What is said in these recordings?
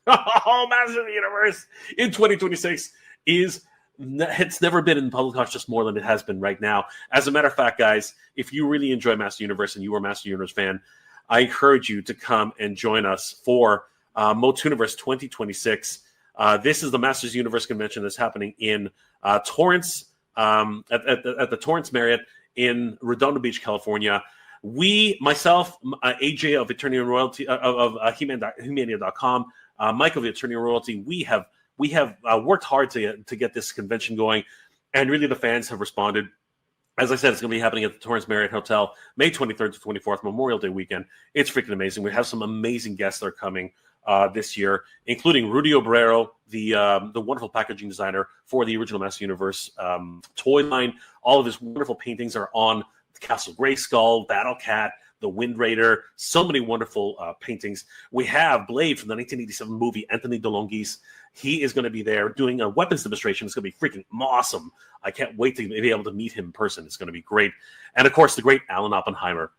Oh, Masters of the Universe in 2026 it's never been in public consciousness more than it has been right now. As a matter of fact, guys, if you really enjoy Master Universe and you are a Master Universe fan, I encourage you to come and join us for Motuniverse 2026. This is the Masters Universe convention that's happening in Torrance, at the Torrance Marriott in Redondo Beach, California. Myself, AJ of Eternity and Royalty of He-Mania.com, Mike of the Eternity and Royalty, we have worked hard to get this convention going, and really the fans have responded. As I said, it's going to be happening at the Torrance Marriott Hotel, May 23rd to 24th, Memorial Day weekend. It's freaking amazing. We have some amazing guests that are coming this year, including Rudy Obrero, the wonderful packaging designer for the original Master Universe toy line. All of his wonderful paintings are on Castle Grayskull, Battle Cat, the Wind Raider, so many wonderful paintings. We have Blade from the 1987 movie, Anthony DeLongis. He is going to be there doing a weapons demonstration. It's going to be freaking awesome. I can't wait to be able to meet him in person. It's going to be great. And of course, the great Alan Oppenheimer.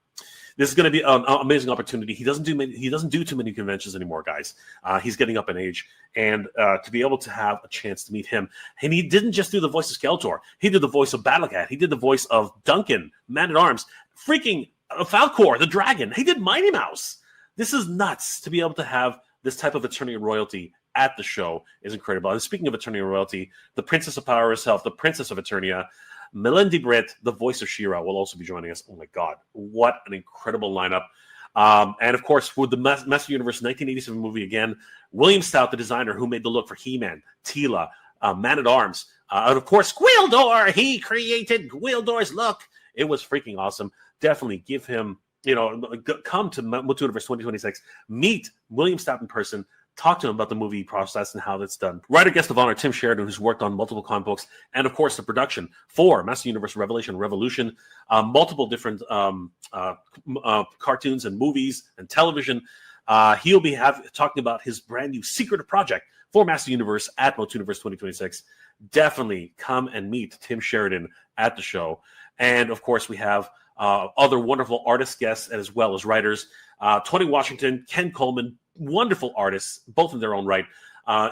This is going to be an amazing opportunity. He doesn't do too many conventions anymore, guys. He's getting up in age, and to be able to have a chance to meet him. And he didn't just do the voice of Skeletor. He did the voice of Battlecat. He did the voice of Duncan, Man-at-Arms, freaking Falcor, the Dragon. He did Mighty Mouse. This is nuts to be able to have this type of Eternity royalty at the show is incredible. And speaking of Eternity royalty, the Princess of Power herself, the Princess of Eternia, Melindy Britt, the voice of She-Ra, will also be joining us. Oh my God, what an incredible lineup. And of course, for the Master Universe 1987 movie again, William Stout, the designer who made the look for He-Man, Teela, Man-at-Arms, and of course, Gwildor. He created Gwildor's look. It was freaking awesome. Definitely give him, come to Motuniverse 2026, meet William Stout in person, talk to him about the movie process and how that's done. Writer guest of honor Tim Sheridan, who's worked on multiple comic books, and of course the production for Master Universe Revelation Revolution, multiple different cartoons and movies and television. He'll be talking about his brand new secret project for Master Universe at Motuniverse 2026. Definitely come and meet Tim Sheridan at the show. And of course, we have other wonderful artist guests as well as writers. Tony Washington, Ken Coleman, wonderful artists, both in their own right.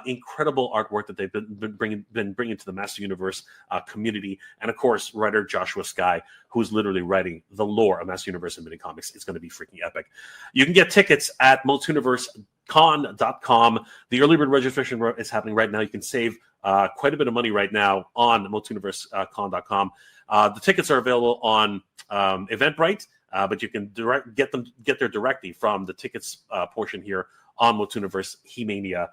Incredible artwork that they've been bringing to the Master Universe community. And of course, writer Joshua Skye, who's literally writing the lore of Master Universe and mini comics. It's going to be freaking epic. You can get tickets at motuniversecon.com. The early bird registration is happening right now. You can save quite a bit of money right now on motuniversecon.com. The tickets are available on Eventbrite, but you can get there directly from the tickets portion here on Motuniverse He-Mania,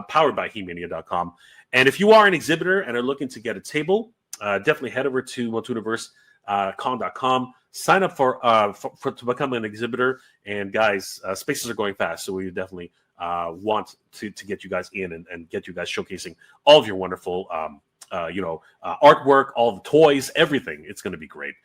powered by He-Mania.com. And if you are an exhibitor and are looking to get a table, definitely head over to Motuniversecon.com. Sign up to become an exhibitor. And guys, spaces are going fast, so we definitely want to get you guys in and get you guys showcasing all of your wonderful artwork, all the toys, everything. It's going to be great.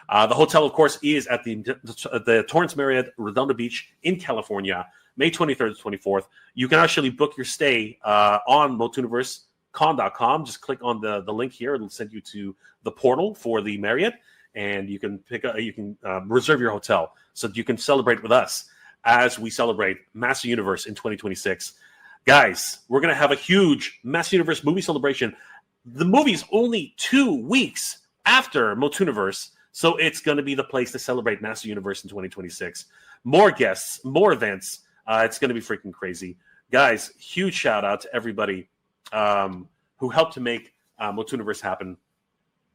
The hotel, of course, is at the Torrance Marriott, Redondo Beach in California, May 23rd to 24th. You can actually book your stay on MotuniverseCon.com. Just click on the link here. It'll send you to the portal for the Marriott, and you can reserve your hotel so that you can celebrate with us as we celebrate Master Universe in 2026. Guys, we're going to have a huge Master Universe movie celebration. The movie's only 2 weeks after Motuniverse, so it's going to be the place to celebrate Master Universe in 2026. More guests, more events. It's going to be freaking crazy. Guys, huge shout out to everybody who helped to make Motuniverse happen.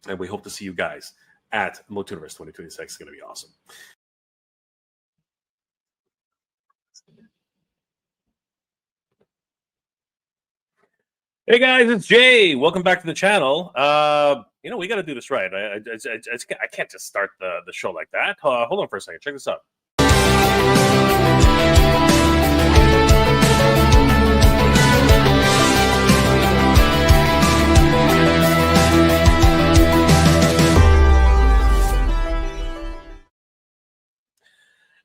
And we hope to see you guys at Motuniverse 2026. It's going to be awesome. Hey guys, it's Jay. Welcome back to the channel. We got to do this right. I can't just start the show like that. Hold on for a second. Check this out.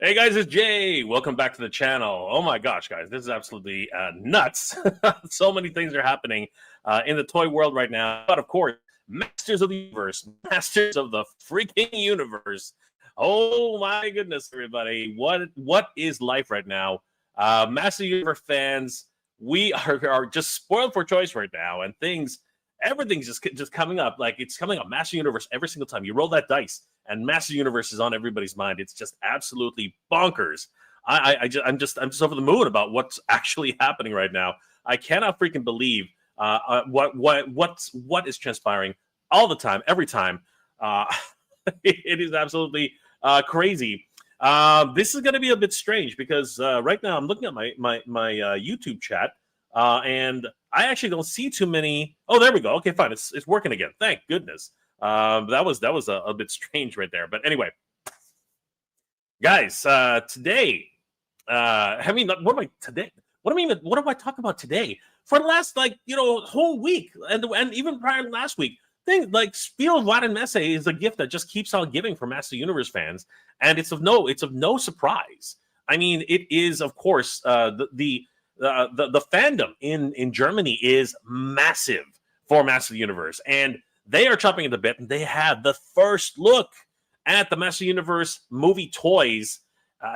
Hey guys, it's Jay. Welcome back to the channel. Oh my gosh, guys, this is absolutely nuts. So many things are happening in the toy world right now. But of course, Masters of the Universe, Masters of the freaking Universe. Oh my goodness, everybody. What is life right now? Master Universe fans, we are just spoiled for choice right now, and everything's just coming up. Like, it's coming up. Master Universe every single time you roll that dice, and Master Universe is on everybody's mind. It's just absolutely bonkers. I'm just over the moon about what's actually happening right now. I cannot freaking believe what is transpiring all the time, every time. It is absolutely crazy. This is going to be a bit strange because right now I'm looking at my YouTube chat, and I actually don't see too many. Oh, there we go. Okay, fine. It's working again. Thank goodness. That was a bit strange right there. But anyway, guys, today, I mean, what am I today? What do I talk about today? For the last whole week, and even prior to last week, things like Spielwarenmesse is a gift that just keeps on giving for Master Universe fans, and it's of no surprise. I mean, it is, of course, the fandom in Germany is massive for Master Universe, and they are chopping at the bit, and they had the first look at the Master Universe movie toys.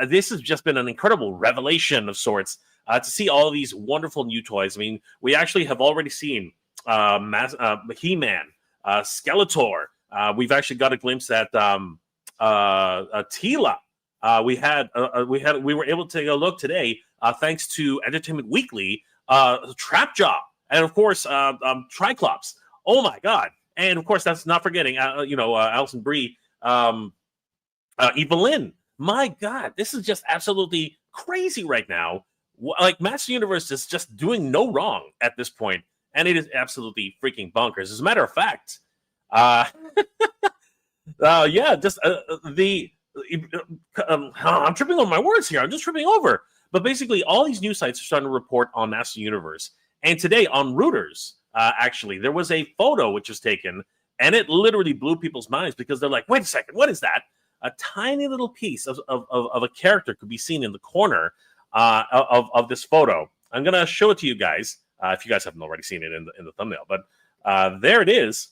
This has just been an incredible revelation of sorts to see all of these wonderful new toys. I mean, we actually have already seen He-Man, Skeletor. We've actually got a glimpse at Tila. We were able to take a look today thanks to Entertainment Weekly, Trapjaw, and of course Triclops. Oh my God! And of course, that's not forgetting Alison Brie, Evelyn. My God, this is just absolutely crazy right now. Like, Master Universe is just doing no wrong at this point, and it is absolutely freaking bonkers. As a matter of fact, I'm tripping on my words here. I'm just tripping over. But basically, all these news sites are starting to report on Master Universe. And today on Reuters, actually, there was a photo which was taken, and it literally blew people's minds because they're like, wait a second, what is that? A tiny little piece of a character could be seen in the corner of this photo. I'm going to show it to you guys if you guys haven't already seen it in the thumbnail. But there it is.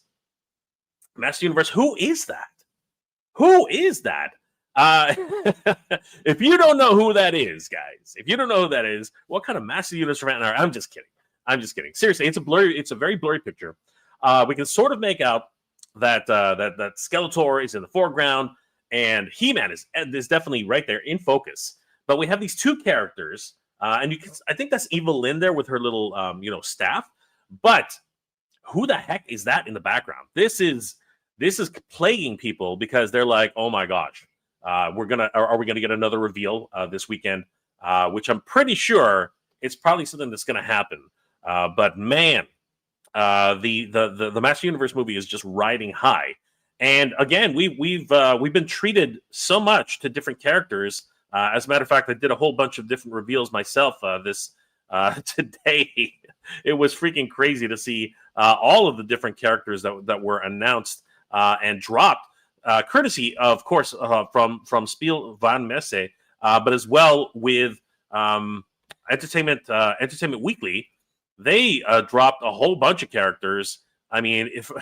Master Universe. Who is that? Who is that? If you don't know who that is, guys, if you don't know who that is, what kind of Master Universe fan are? I'm just kidding. Seriously, it's a very blurry picture. We can sort of make out that Skeletor is in the foreground, and He-Man is definitely right there in focus. But we have these two characters, and I think that's Evelyn there with her little staff. But who the heck is that in the background? This is plaguing people because they're like, oh my gosh, are we gonna get another reveal this weekend? Which I'm pretty sure it's probably something that's gonna happen. But man, the Master Universe movie is just riding high. And again, we've been treated so much to different characters. As a matter of fact, I did a whole bunch of different reveals myself today. It was freaking crazy to see all of the different characters that were announced and dropped, courtesy, of course, from Spielwarenmesse, but as well with Entertainment Weekly. They dropped a whole bunch of characters. I mean, if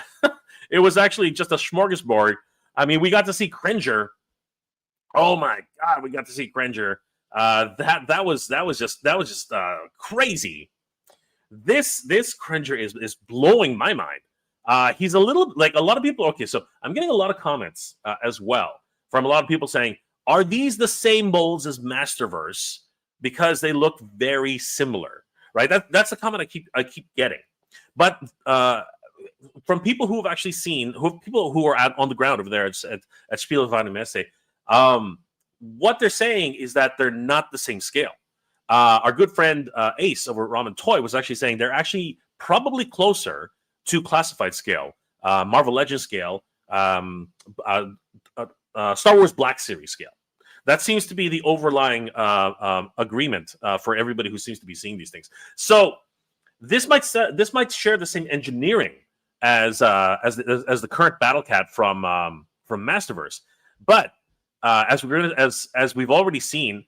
it was actually just a smorgasbord. I mean, we got to see Cringer. Oh my God, we got to see Cringer. That was just crazy. This Cringer is blowing my mind. He's a little like a lot of people. Okay, so I'm getting a lot of comments as well from a lot of people saying, "Are these the same molds as Masterverse?" Because they look very similar, right? That's the comment I keep getting. But from people who have actually seen, people who are on the ground over there at Spielwarenmesse, what they're saying is that they're not the same scale. Our good friend Ace over at Ramen Toy was actually saying they're actually probably closer to classified scale, Marvel Legends scale, Star Wars Black Series scale. That seems to be the overlying agreement for everybody who seems to be seeing these things. So this might share the same engineering as the current Battle Cat from Masterverse, but as we've already seen,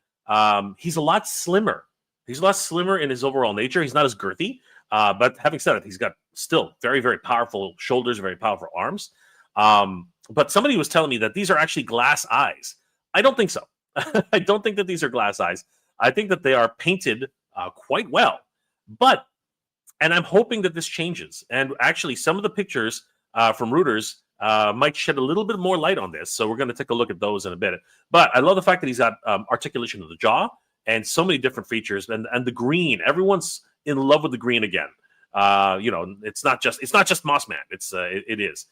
he's a lot slimmer. He's a lot slimmer in his overall nature. He's not as girthy, but having said it, he's got still very, very powerful shoulders, very powerful arms. But somebody was telling me that these are actually glass eyes. I don't think so. I don't think that these are glass eyes. I think that they are painted quite well. And I'm hoping that this changes. And actually, some of the pictures from Reuters might shed a little bit more light on this. So we're going to take a look at those in a bit. But I love the fact that he's got articulation of the jaw and so many different features. And the green, everyone's in love with the green again. It's not just Mossman. It is.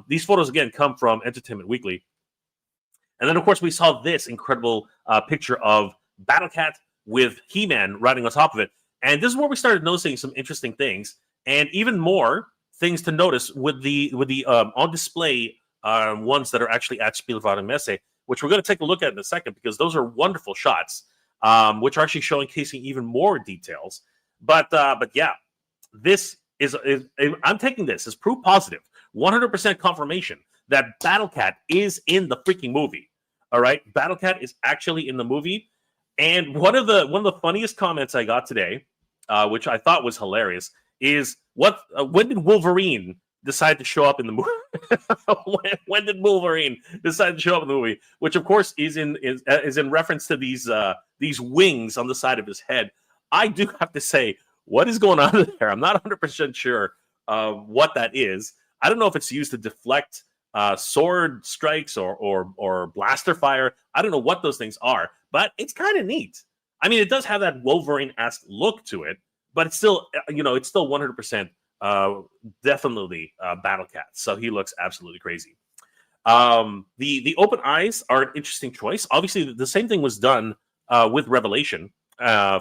These photos again come from Entertainment Weekly. And then of course we saw this incredible picture of Battlecat with He-Man riding on top of it. And this is where we started noticing some interesting things, and even more things to notice with the on display ones that are actually at Spielwarenmesse, which we're going to take a look at in a second, because those are wonderful shots, which are actually showcasing even more details. But yeah, this is I'm taking this as proof positive, 100% confirmation that Battlecat is in the freaking movie. All right, Battlecat is actually in the movie. And one of the funniest comments I got today, which I thought was hilarious, is when did Wolverine decide to show up in the movie? when did Wolverine decide to show up in the movie? Which of course is in reference to these wings on the side of his head. I do have to say, what is going on there? I'm not 100% sure what that is. I don't know if it's used to deflect sword strikes or blaster fire. I don't know what those things are, but it's kind of neat. I mean, it does have that Wolverine-esque look to it, but it's still 100% definitely Battlecat. So he looks absolutely crazy. The open eyes are an interesting choice. Obviously, the same thing was done with Revelation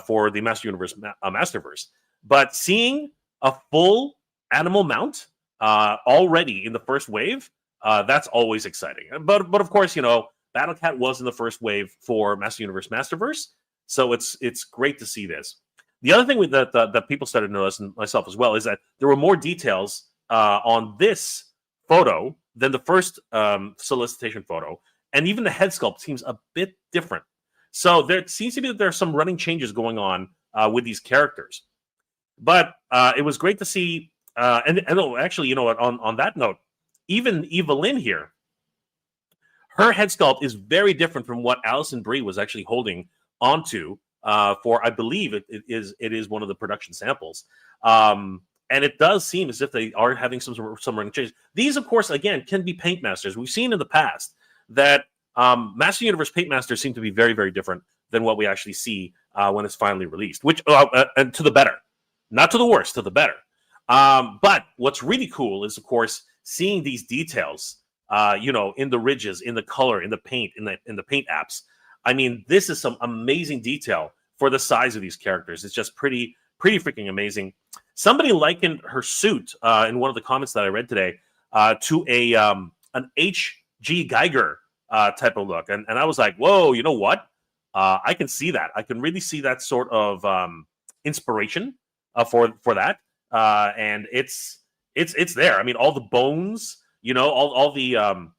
for the Master Universe Masterverse, but seeing a full animal mount already in the first wave, that's always exciting. But of course, Battlecat was in the first wave for Master Universe Masterverse, so it's great to see this. The other thing that people started to notice, and myself as well, is that there were more details on this photo than the first solicitation photo, and even the head sculpt seems a bit different. So there seems to be that there are some running changes going on with these characters. But it was great to see, and actually, you know what? On that note, even Evelyn here, her head sculpt is very different from what Alison Brie was actually holding onto for, I believe it is one of the production samples. And it does seem as if they are having some running changes. These, of course, again, can be paint masters. We've seen in the past that Master Universe paint masters seem to be very, very different than what we actually see when it's finally released, which and to the better, not to the worse, to the better. But what's really cool is, of course, seeing these details, in the ridges, in the color, in the paint, in the paint apps. I mean, this is some amazing detail for the size of these characters. It's just pretty freaking amazing. Somebody likened her suit in one of the comments that I read today to an H.G. Geiger type of look, and I was like, whoa, you know what? I can see that. I can really see that sort of inspiration for that, and it's there. I mean, all the bones, all the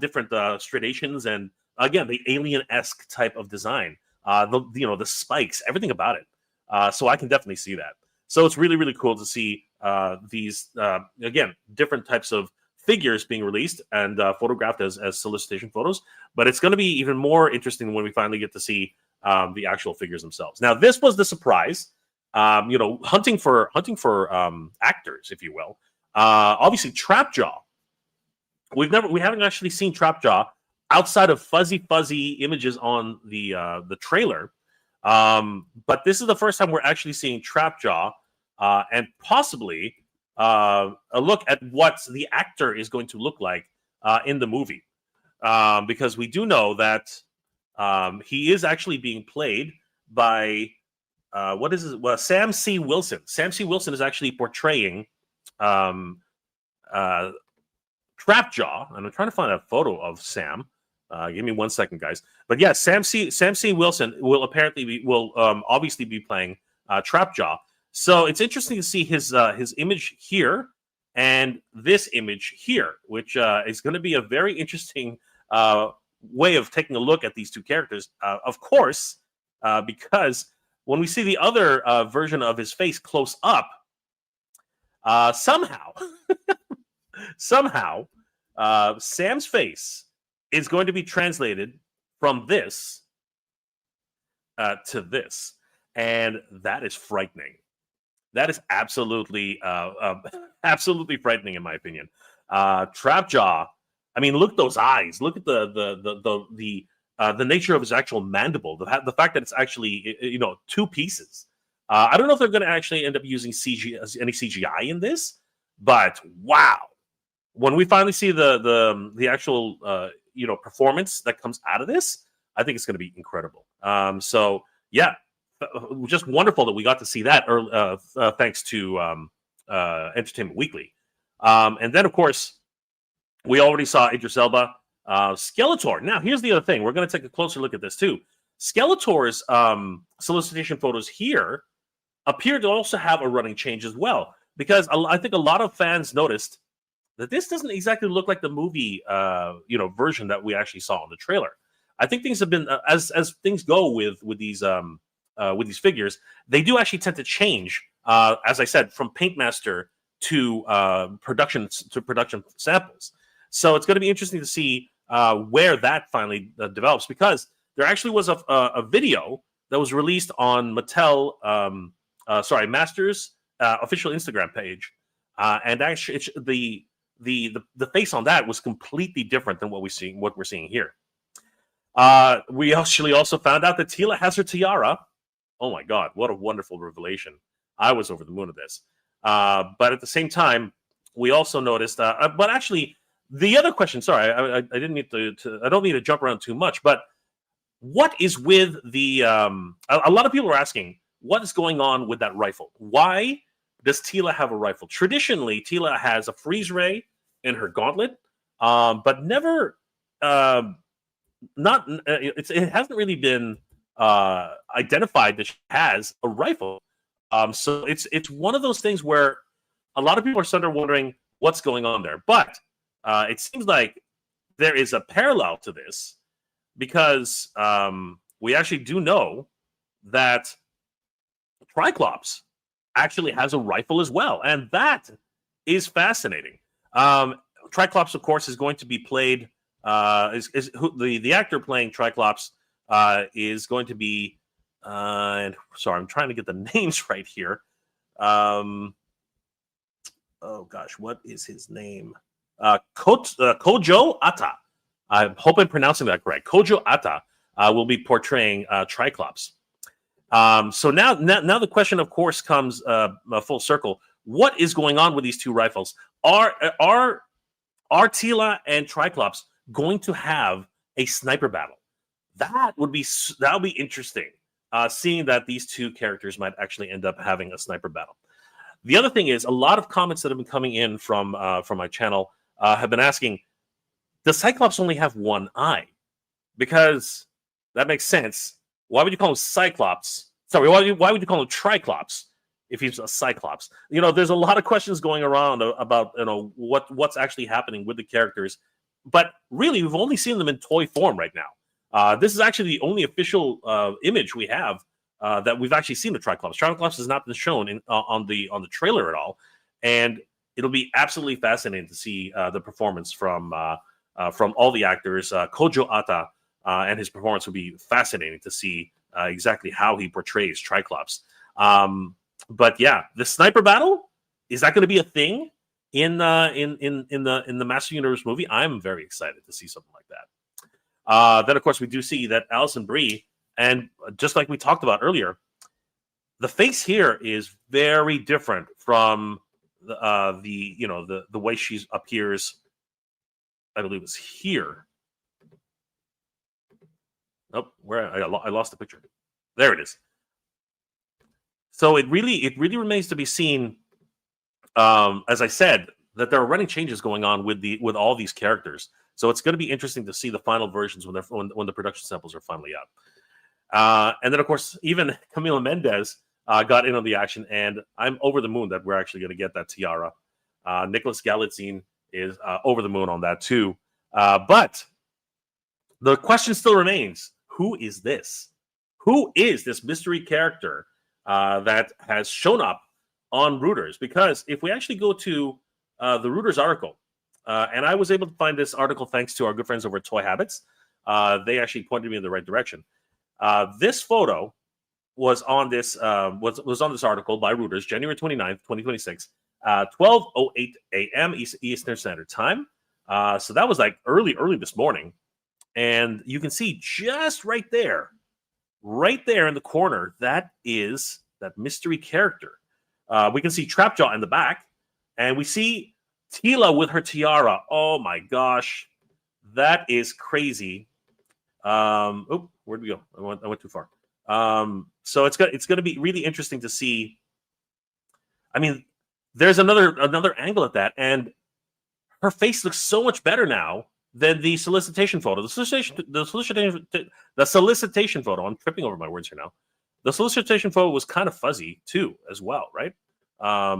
different striations, and again, the alien-esque type of design. The spikes, everything about it. So I can definitely see that. So it's really, really cool to see these again, different types of figures being released and photographed as solicitation photos. But it's going to be even more interesting when we finally get to see the actual figures themselves. Now, this was the surprise. Hunting for actors, if you will. Obviously, Trapjaw. We haven't actually seen Trapjaw outside of fuzzy images on the trailer. But this is the first time we're actually seeing Trapjaw, and possibly a look at what the actor is going to look like in the movie, because we do know that he is actually being played by Sam C. Wilson. Sam C. Wilson is actually portraying Trapjaw, and I'm trying to find a photo of Sam. Give me 1 second, guys. But yeah, Sam C. Wilson will obviously be playing Trapjaw. So it's interesting to see his image here and this image here, which is going to be a very interesting way of taking a look at these two characters. Of course, because when we see the other version of his face close up, somehow Sam's face is going to be translated from this to this. and that is frightening. That is absolutely, absolutely frightening in my opinion. Trapjaw. I mean, look at those eyes. Look at the nature of his actual mandible. The fact that it's actually two pieces. I don't know if they're going to actually end up using any CGI in this, but wow! When we finally see the actual performance that comes out of this, I think it's going to be incredible. So yeah, just wonderful that we got to see that thanks to Entertainment Weekly. And then, of course, we already saw Idris Elba, Skeletor. Now, here's the other thing. We're going to take a closer look at this, too. Skeletor's solicitation photos here appear to also have a running change as well, because I think a lot of fans noticed that this doesn't exactly look like the movie version that we actually saw in the trailer. I think things have been, as things go with these figures, they do actually tend to change, as I said, from Paintmaster to production samples. So it's going to be interesting to see where that finally develops, because there actually was a video that was released on Master's official Instagram page, and actually the face on that was completely different than what we're seeing here. We actually also found out that Teela has her tiara. Oh my God, what a wonderful revelation. I was over the moon of this. But at the same time, we also noticed, but actually, the other question, sorry, I didn't need I don't need to jump around too much, but what is with the, a lot of people are asking, what is going on with that rifle? Why does Teela have a rifle? Traditionally, Teela has a freeze ray in her gauntlet, but never, it hasn't really been identified that she has a rifle. So it's one of those things where a lot of people are sort of wondering what's going on there. But it seems like there is a parallel to this, because we actually do know that Triclops actually has a rifle as well, and that is fascinating. Triclops, of course, is going to be played. The actor playing Triclops is going to be. And sorry, I'm trying to get the names right here. Oh gosh, what is his name? Kojo Ata. I hope I'm pronouncing that correct. Kojo Ata will be portraying Triclops. So now the question, of course, comes full circle. What is going on with these two rifles? Are Teela and Triclops going to have a sniper battle? That would be interesting. Seeing that these two characters might actually end up having a sniper battle. The other thing is, a lot of comments that have been coming in from my channel have been asking, does Cyclops only have one eye? Because that makes sense. Why would you call him Cyclops? Sorry, why would you call him Triclops if he's a Cyclops? There's a lot of questions going around about what's actually happening with the characters. But really, we've only seen them in toy form right now. This is actually the only official image we have that we've actually seen the Triclops. Triclops has not been shown on the trailer at all, and it'll be absolutely fascinating to see the performance from all the actors. Kojo Ata and his performance will be fascinating to see exactly how he portrays Triclops. But yeah, the sniper battle, is that going to be a thing in the Master Universe movie? I'm very excited to see something like that. Then, of course, we do see that Alison Brie, and just like we talked about earlier, the face here is very different from the way she appears. I believe it's here. Oh, where I lost the picture. There it is. So it really remains to be seen. As I said, that there are running changes going on with all these characters. So it's going to be interesting to see the final versions when the production samples are finally out. And then, of course, even Camila Mendes got in on the action, and I'm over the moon that we're actually going to get that tiara. Nicholas Galitzine is over the moon on that too. But the question still remains: who is this? Who is this mystery character that has shown up on Reuters? Because if we actually go to the Reuters article, and I was able to find this article thanks to our good friends over at Toy Habits. They actually pointed me in the right direction. This photo was on this was on this article by Reuters, January 29th, 2026, 12:08 a.m. Eastern Standard Time. So that was like early this morning, and you can see just right there in the corner, that is that mystery character. We can see Trapjaw in the back, and we see Teela with her tiara. Oh my gosh, that is crazy. Oh, where'd we go? I went too far. So it's going to be really interesting to see. I mean, there's another angle at that, and her face looks so much better now than the solicitation photo. The solicitation photo. I'm tripping over my words here now. The solicitation photo was kind of fuzzy too, as well, right? I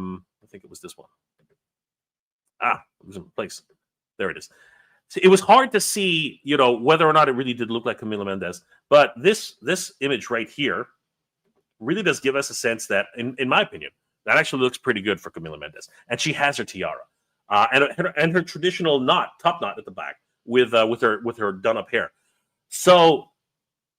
think it was this one. It was in place. There it is. So it was hard to see, whether or not it really did look like Camila Mendes. But this image right here really does give us a sense that, in my opinion, that actually looks pretty good for Camila Mendes. And she has her tiara and her traditional top knot at the back with her done up hair. So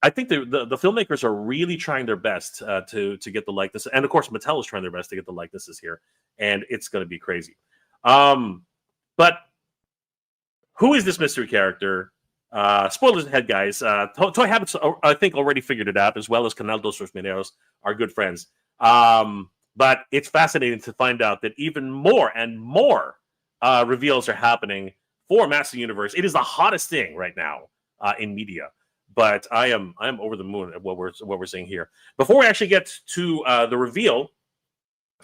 I think the filmmakers are really trying their best to get the likeness, and of course Mattel is trying their best to get the likenesses here, and it's going to be crazy. But who is this mystery character? Spoilers ahead, guys. Toy Habits, I think, already figured it out, as well as Canal dos Rosmineiros, our good friends. But it's fascinating to find out that even more and more reveals are happening for Master Universe. It is the hottest thing right now in media. But I am over the moon at what we're seeing here. Before we actually get to the reveal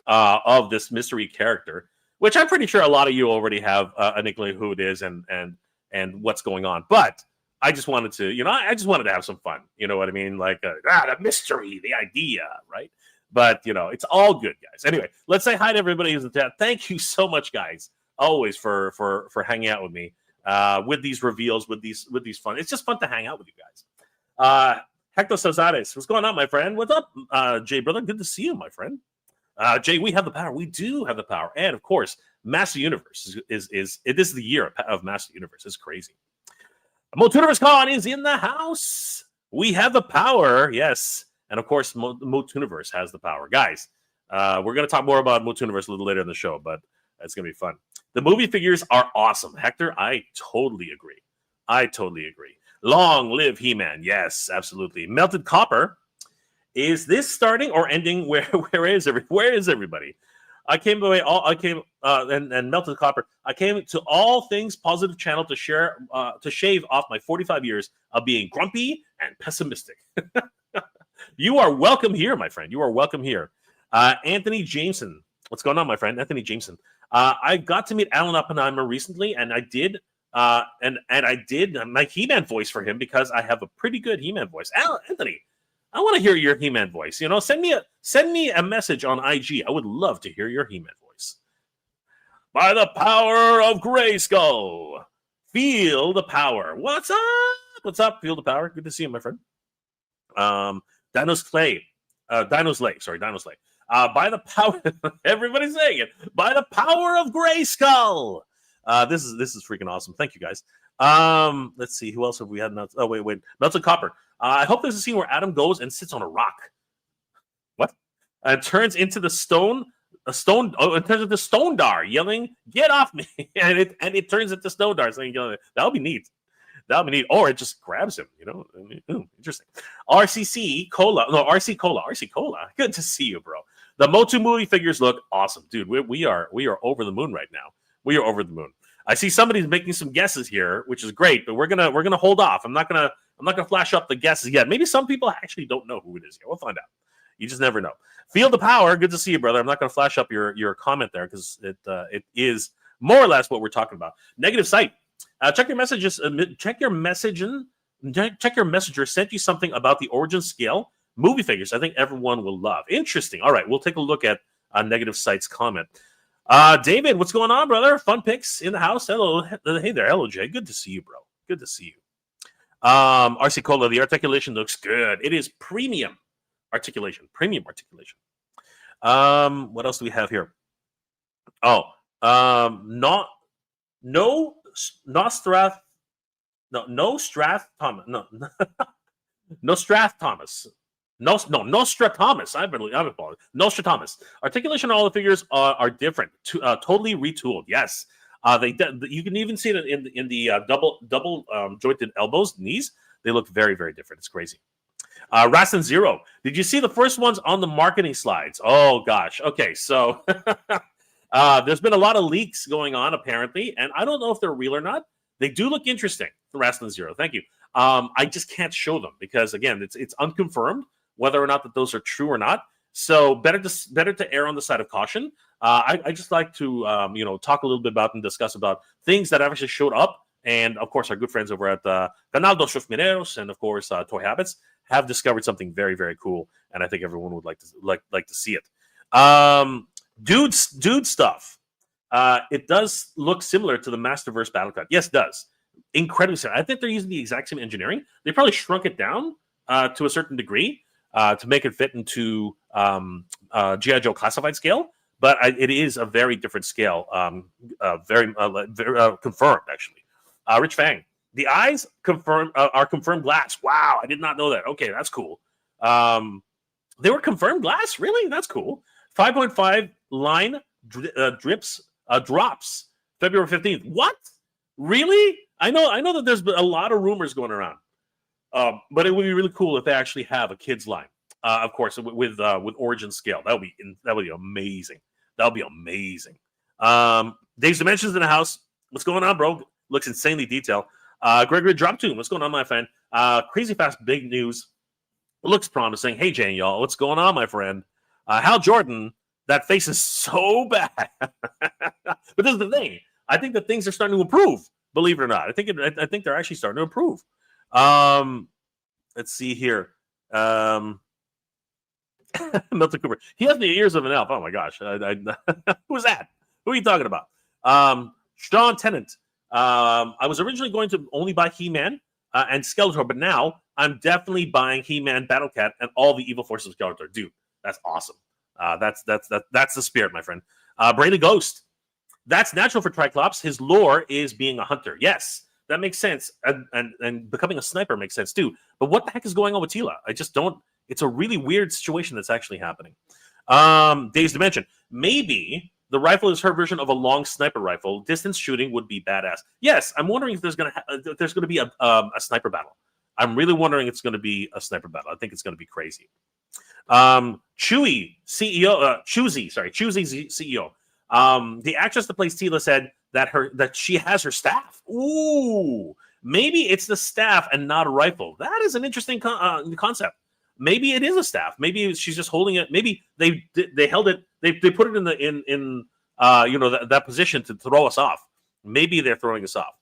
of this mystery character, which I'm pretty sure a lot of you already have an inkling who it is and what's going on. But I just wanted to, I just wanted to have some fun. You know what I mean? Like the mystery, the idea, right? But it's all good, guys. Anyway, let's say hi to everybody who's in chat. Thank you so much, guys, always for hanging out with me. With these reveals, with these fun. It's just fun to hang out with you guys. Hector Sozares, what's going on, my friend? What's up, Jay, brother? Good to see you, my friend. Jay, we have the power. We do have the power. And of course, Master Universe is the year of Master Universe. It's crazy. Motuniverse Con is in the house. We have the power. Yes. And of course, Motuniverse has the power. Guys, we're going to talk more about Motuniverse a little later in the show, but it's going to be fun. The movie figures are awesome. Hector, I totally agree. Long live He-Man. Yes, absolutely. Melted Copper. Is this starting or ending? Where is everybody? And Melted Copper. I came to All Things Positive channel to shave off my 45 years of being grumpy and pessimistic. You are welcome here, my friend. You are welcome here. Anthony Jameson. What's going on, my friend? Anthony Jameson. I got to meet Alan Oppenheimer recently, and I did I did my He-Man voice for him because I have a pretty good He-Man voice. Anthony, I want to hear your He-Man voice. Send me a message on IG. I would love to hear your He-Man voice. By the power of Grayskull, feel the power. What's up? What's up? Feel the power. Good to see you, my friend. Dino's Slay. By the power, everybody's saying it. By the power of Grayskull. This is freaking awesome. Thank you, guys. Let's see. Who else have we had? Oh, wait. Melted Copper. I hope there's a scene where Adam goes and sits on a rock. What? And turns into the stone. It turns into Stone-Dar, yelling, "Get off me!" and it turns into Stone-Dar, saying, "That'll be neat." Or it just grabs him, interesting. RC Cola. Good to see you, bro. The Motu movie figures look awesome, dude. We are over the moon right now. We are over the moon. I see somebody's making some guesses here, which is great, but we're gonna hold off. I'm not gonna flash up the guesses yet. Maybe some people actually don't know who it is yet. We'll find out. You just never know. Feel the power. Good to see you, brother. I'm not gonna flash up your comment there because it is more or less what we're talking about. Negative Sight. Check your messages. Check your messenger sent you something about the origin scale movie figures. I think everyone will love. Interesting. All right, we'll take a look at Negative Sight's comment. David, what's going on, brother? Fun pics in the house. Hello, hey there. Hello, Jay. Good to see you, bro. Good to see you. RC Cola, the articulation looks good. It is premium articulation. What else do we have here? No Strath Thomas. Nostradamus. I've apologized. Nostradamus. Articulation on all the figures are different. Totally retooled. Yes. You can even see it in the double jointed elbows, knees. They look very, very different. It's crazy. Rastin Zero. Did you see the first ones on the marketing slides? Oh gosh. Okay, so there's been a lot of leaks going on apparently, and I don't know if they're real or not. They do look interesting. Rastin Zero. Thank you. I just can't show them because again, it's unconfirmed whether or not that those are true or not. So better to err on the side of caution. I just like to talk a little bit about and discuss about things that have actually showed up, and of course our good friends over at Canal dos Rosmineiros and of course Toy Habits have discovered something very, very cool, and I think everyone would like to see it. Dude stuff. It does look similar to the Masterverse Battle Cut. Yes, it does. Incredibly similar. I think they're using the exact same engineering. They probably shrunk it down to a certain degree to make it fit into G.I. Joe classified scale, but it is a very different scale. Very confirmed, actually. Rich Fang. The eyes are confirmed glass. Wow, I did not know that. Okay, that's cool. They were confirmed glass? Really? That's cool. 5.5 line drops February 15th. What? Really? I know that there's a lot of rumors going around. But it would be really cool if they actually have a kids line. Of course, with origin scale. That would be amazing. That would be amazing. Dave's Dimensions in the house. What's going on, bro? Looks insanely detailed. Gregory Drop Tomb. What's going on, my friend? Crazy fast big news. Looks promising. Hey, Jane, y'all. What's going on, my friend? Hal Jordan. That face is so bad. But this is the thing. I think that things are starting to improve. Believe it or not, I think they're actually starting to improve. Let's see here. Milton Cooper. He has the ears of an elf. Oh my gosh. Who's that? Who are you talking about? Sean Tennant. I was originally going to only buy He-Man and Skeletor, but now I'm definitely buying He-Man, Battle Cat, and all the evil forces of Skeletor. Dude, that's awesome. That's the spirit, my friend. Brady Ghost. That's natural for Triclops. His lore is being a hunter. Yes, that makes sense. And becoming a sniper makes sense too. But what the heck is going on with Tila? I just don't. It's a really weird situation that's actually happening. Dave's Dimension. Maybe the rifle is her version of a long sniper rifle. Distance shooting would be badass. Yes, I'm wondering if there's gonna be a sniper battle. I'm really wondering if it's going to be a sniper battle. I think it's going to be crazy. Chewy CEO, Choosy CEO. The actress that plays Tila said that she has her staff. Ooh, maybe it's the staff and not a rifle. That is an interesting concept. Maybe it is a staff. Maybe she's just holding it. Maybe they held it. They put it in that position to throw us off. Maybe they're throwing us off.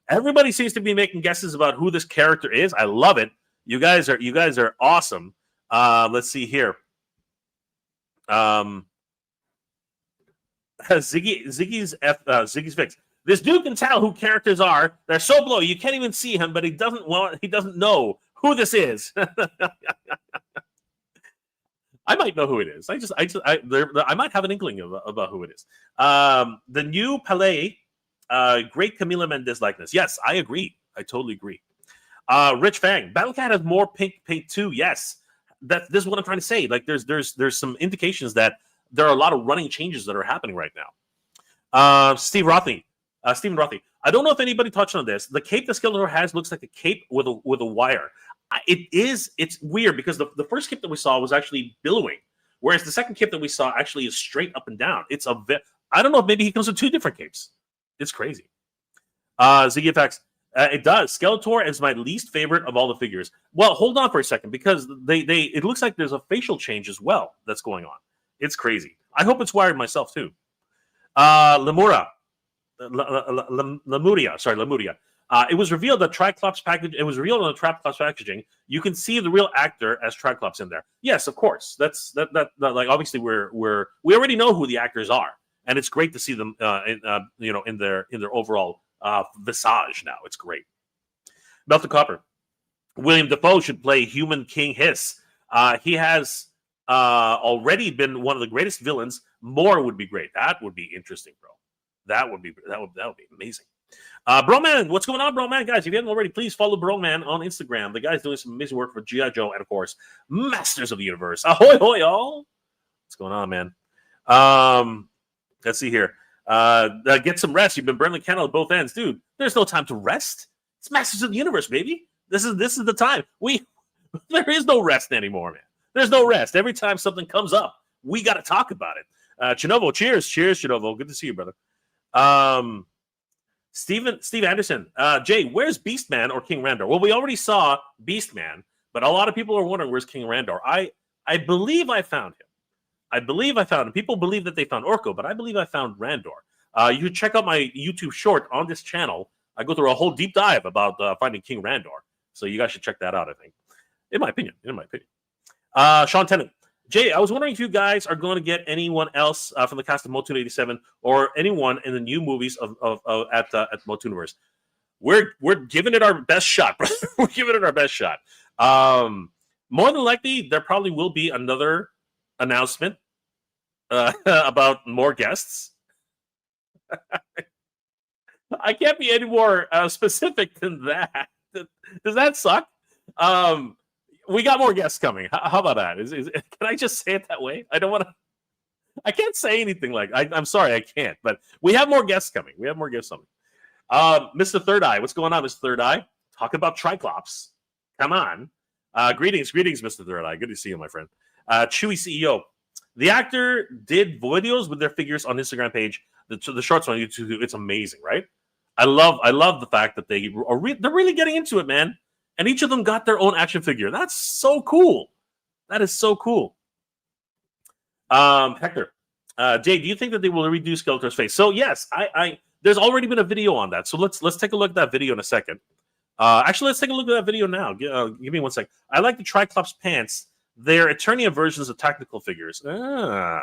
Everybody seems to be making guesses about who this character is. I love it. You guys are awesome. Let's see here. Ziggy's Fix. This dude can tell who characters are. They're so blowy you can't even see him, but he doesn't know who this is. I might know who it is. I might have an inkling about who it is. The new Palais, great Camila Mendes likeness. Yes, I agree. I totally agree. Rich Fang, Battlecat has more pink paint too. Yes, this is what I'm trying to say. Like, there's some indications that there are a lot of running changes that are happening right now. Stephen Rothy. I don't know if anybody touched on this. The cape that Skeletor has looks like a cape with a wire. It's weird because the first cape that we saw was actually billowing, whereas the second cape that we saw actually is straight up and down. I don't know if maybe he comes with two different capes. It's crazy. Ziggy FX. It does. Skeletor is my least favorite of all the figures. Well, hold on for a second because it looks like there's a facial change as well that's going on. It's crazy. I hope it's wired myself too. Lemuria. It was revealed that Triclops package. It was revealed on the Triclops packaging. You can see the real actor as Triclops in there. Yes, of course. That's like obviously we already know who the actors are, and it's great to see them in their overall visage now. It's great. Melted Copper. William Dafoe should play Human King Hiss. He has already been one of the greatest villains. More would be great. That would be interesting, bro. That would be amazing. Broman, what's going on, Broman? Guys, if you haven't already, please follow Broman on Instagram. The guy's doing some amazing work for G.I. Joe and, of course, Masters of the Universe. Ahoy, hoy, y'all. What's going on, man? Let's see here. Get some rest. You've been burning the candle at both ends. Dude, there's no time to rest. It's Masters of the Universe, baby. This is the time. There is no rest anymore, man. There's no rest. Every time something comes up, we got to talk about it. Chinovo, cheers, Chinovo. Good to see you, brother. Steve Anderson, Jay, where's Beastman or King Randor? Well, we already saw Beastman, but a lot of people are wondering where's King Randor. I believe I found him. People believe that they found Orko, but I believe I found Randor. You can check out my YouTube short on this channel. I go through a whole deep dive about finding King Randor, so you guys should check that out. I think, in my opinion. Sean Tennant. Jay, I was wondering if you guys are going to get anyone else from the cast of Motu 87 or anyone in the new movies at Motuniverse. We're giving it our best shot, brother. We're giving it our best shot. More than likely, there probably will be another announcement about more guests. I can't be any more specific than that. Does that suck? We got more guests coming. How about that? Can I just say it that way? I don't want to. I can't say anything like. I'm sorry, I can't. But we have more guests coming. Mr. Third Eye, what's going on, Mr. Third Eye? Talk about Triclops. Come on. Greetings, Mr. Third Eye. Good to see you, my friend. Chewy CEO. The actor did videos with their figures on Instagram page. The shorts on YouTube. It's amazing, right? I love the fact that they're really getting into it, man. And each of them got their own action figure. That's so cool. That is so cool. Hector, Jay, do you think that they will redo Skeletor's face? So yes, there's already been a video on that. So let's take a look at that video in a second. Actually, let's take a look at that video now. Give me 1 second. I like the Triclops pants. They're Eternia versions of tactical figures. There's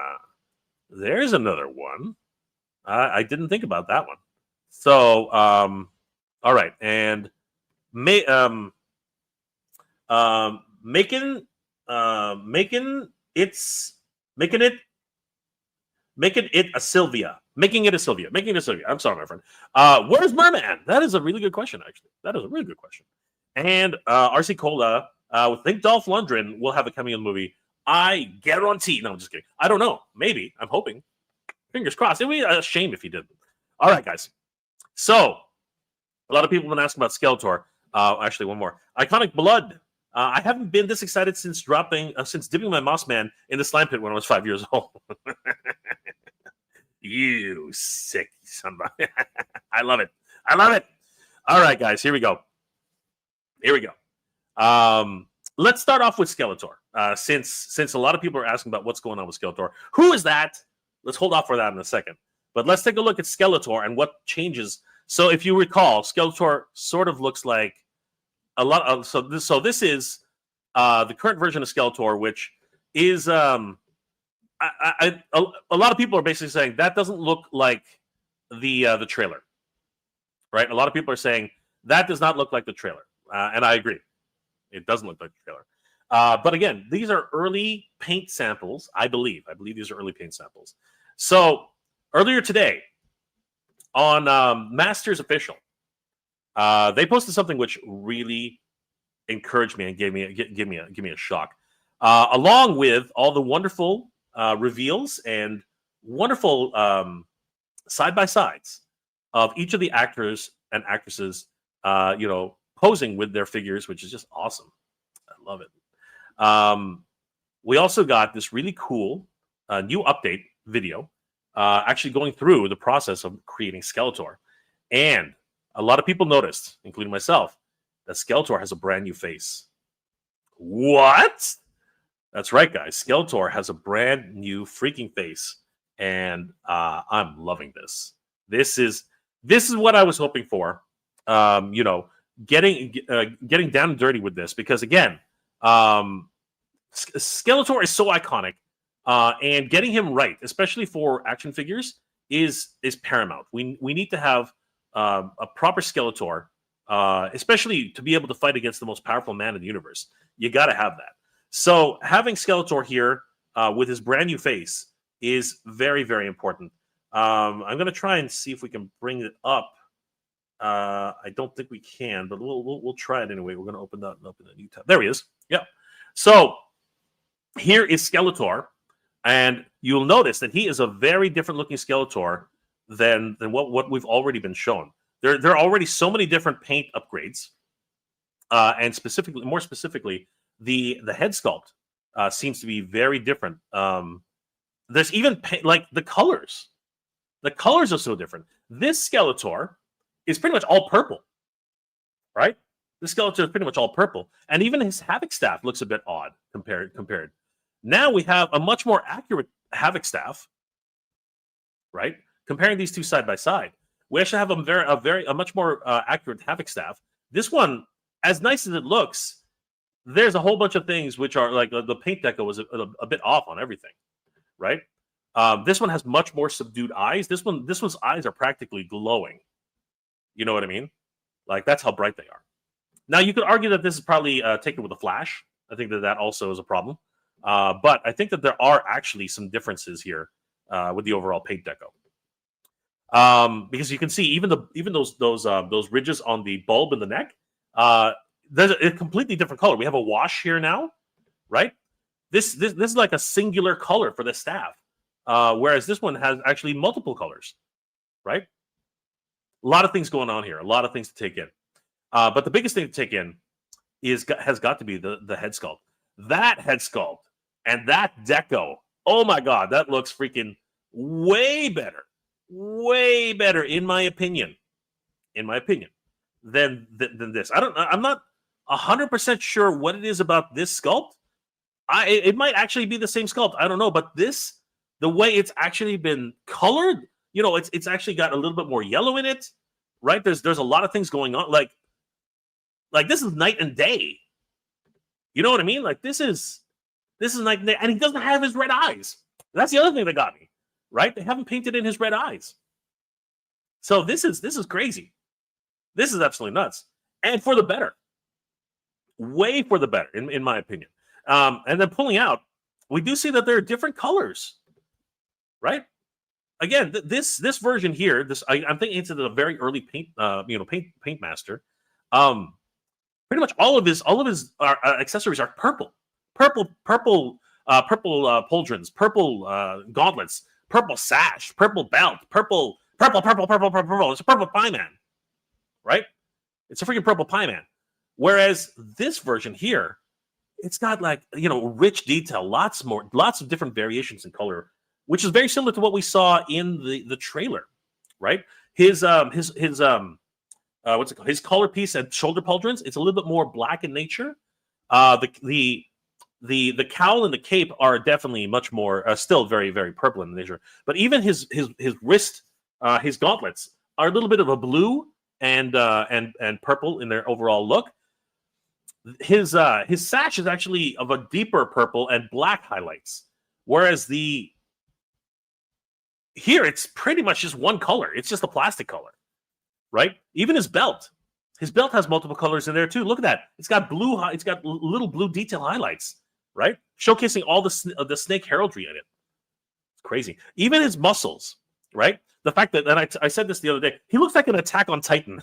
another one. I didn't think about that one. So, all right, and making it a Sylvia. I'm sorry, my friend. Where's Merman? That is a really good question, actually. And RC Cola, I think Dolph Lundgren will have a cameo in the movie. I guarantee. No, I'm just kidding. I don't know. Maybe. I'm hoping. Fingers crossed. It would be a shame if he didn't. All right, guys. So, a lot of people have been asking about Skeletor. Actually, one more. Iconic Blood. I haven't been this excited since dipping my Moss Man in the slime pit when I was 5 years old. You sick somebody. I love it. All right, guys. Here we go. Let's start off with Skeletor. Since a lot of people are asking about what's going on with Skeletor. Who is that? Let's hold off for that in a second. But let's take a look at Skeletor and what changes. So if you recall, Skeletor sort of looks like a lot of so this is the current version of Skeletor, which is a lot of people are basically saying that doesn't look like the trailer, right? A lot of people are saying that does not look like the trailer, and I agree, it doesn't look like the trailer. But again, these are early paint samples. I believe these are early paint samples. So earlier today on Masters Official, they posted something which really encouraged me and gave me a shock, along with all the wonderful reveals and wonderful side by sides of each of the actors and actresses, posing with their figures, which is just awesome. I love it. We also got this really cool new update video, actually going through the process of creating Skeletor, and a lot of people noticed, including myself, that Skeletor has a brand new face. What? That's right, guys. Skeletor has a brand new freaking face, and I'm loving this. This is what I was hoping for. Getting down and dirty with this, because again, Skeletor is so iconic, and getting him right, especially for action figures, is paramount. We need to have a proper Skeletor, especially to be able to fight against the most powerful man in the universe. You got to have that. So having Skeletor here with his brand new face is very, very important. I'm going to try and see if we can bring it up I don't think we can, but we'll try it anyway. We're going to open a new tab. There he is. Yep. So here is Skeletor, and you'll notice that he is a very different looking Skeletor than what we've already been shown. There are already so many different paint upgrades, and more specifically, the head sculpt seems to be very different. There's even like the colors. The colors are so different. This Skeletor is pretty much all purple, right? This Skeletor is pretty much all purple, and even his Havoc staff looks a bit odd compared. Now we have a much more accurate Havoc staff, right? Comparing these two side by side, we actually have a much more accurate Havoc staff. This one, as nice as it looks, there's a whole bunch of things which are like the paint deco was a bit off on everything, right? This one has much more subdued eyes. This one's eyes are practically glowing. You know what I mean? Like, that's how bright they are. Now, you could argue that this is probably taken with a flash. I think that also is a problem. But I think that there are actually some differences here with the overall paint deco. Because you can see even those ridges on the bulb in the neck, there's a completely different color. We have a wash here now, right? This is like a singular color for the staff, whereas this one has actually multiple colors, right? A lot of things going on here, a lot of things to take in. But the biggest thing to take in has got to be the head sculpt. That head sculpt and that deco, oh my god, that looks freaking way better in my opinion than this. I'm not 100% sure what it is about this sculpt. It might actually be the same sculpt, I don't know, but the way it's actually been colored, it's actually got a little bit more yellow in it, right? There's a lot of things going on, like this is night and day. You know what I mean? Like, this is night and day, and he doesn't have his red eyes. That's the other thing that got me, right? They haven't painted in his red eyes. So this is crazy. This is absolutely nuts, and for the better, way for the better, in my opinion. And then pulling out, we do see that there are different colors, right? Again, this version here, I'm thinking into the very early paint master. Pretty much all of his accessories are purple pauldrons, purple gauntlets, purple sash, purple belt, purple. It's a purple pie man, right? It's a freaking purple pie man. Whereas this version here, it's got like rich detail, lots of different variations in color, which is very similar to what we saw in the trailer, right? His what's it called? His collar piece and shoulder pauldrons, it's a little bit more black in nature. The cowl and the cape are definitely much more still very, very purple in nature. But even his wrist, his gauntlets are a little bit of a blue and purple in their overall look. His sash is actually of a deeper purple and black highlights, whereas here it's pretty much just one color. It's just a plastic color, right? Even his belt has multiple colors in there too. Look at that. It's got little blue detail highlights, right? Showcasing all the snake heraldry in it. It's crazy. Even his muscles, right? The fact that, and I said this the other day, he looks like an Attack on Titan.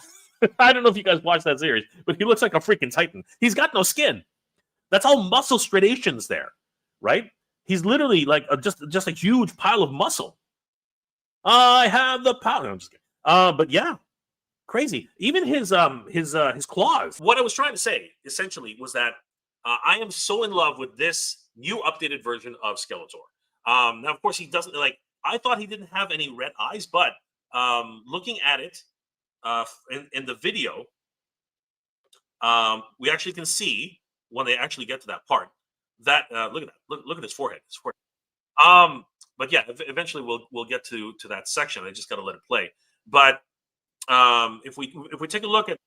I don't know if you guys watched that series, but he looks like a freaking Titan. He's got no skin. That's all muscle striations there, right? He's literally like just a huge pile of muscle. I have the power. No, I'm just kidding. But yeah, crazy. Even his claws. What I was trying to say essentially was that I am so in love with this new updated version of Skeletor. Now, of course, he doesn't I thought he didn't have any red eyes, but looking at it in the video, we actually can see when they actually get to that part that look at that. Look at his forehead. But yeah, eventually we'll get to that section. I just got to let it play. But if we take a look at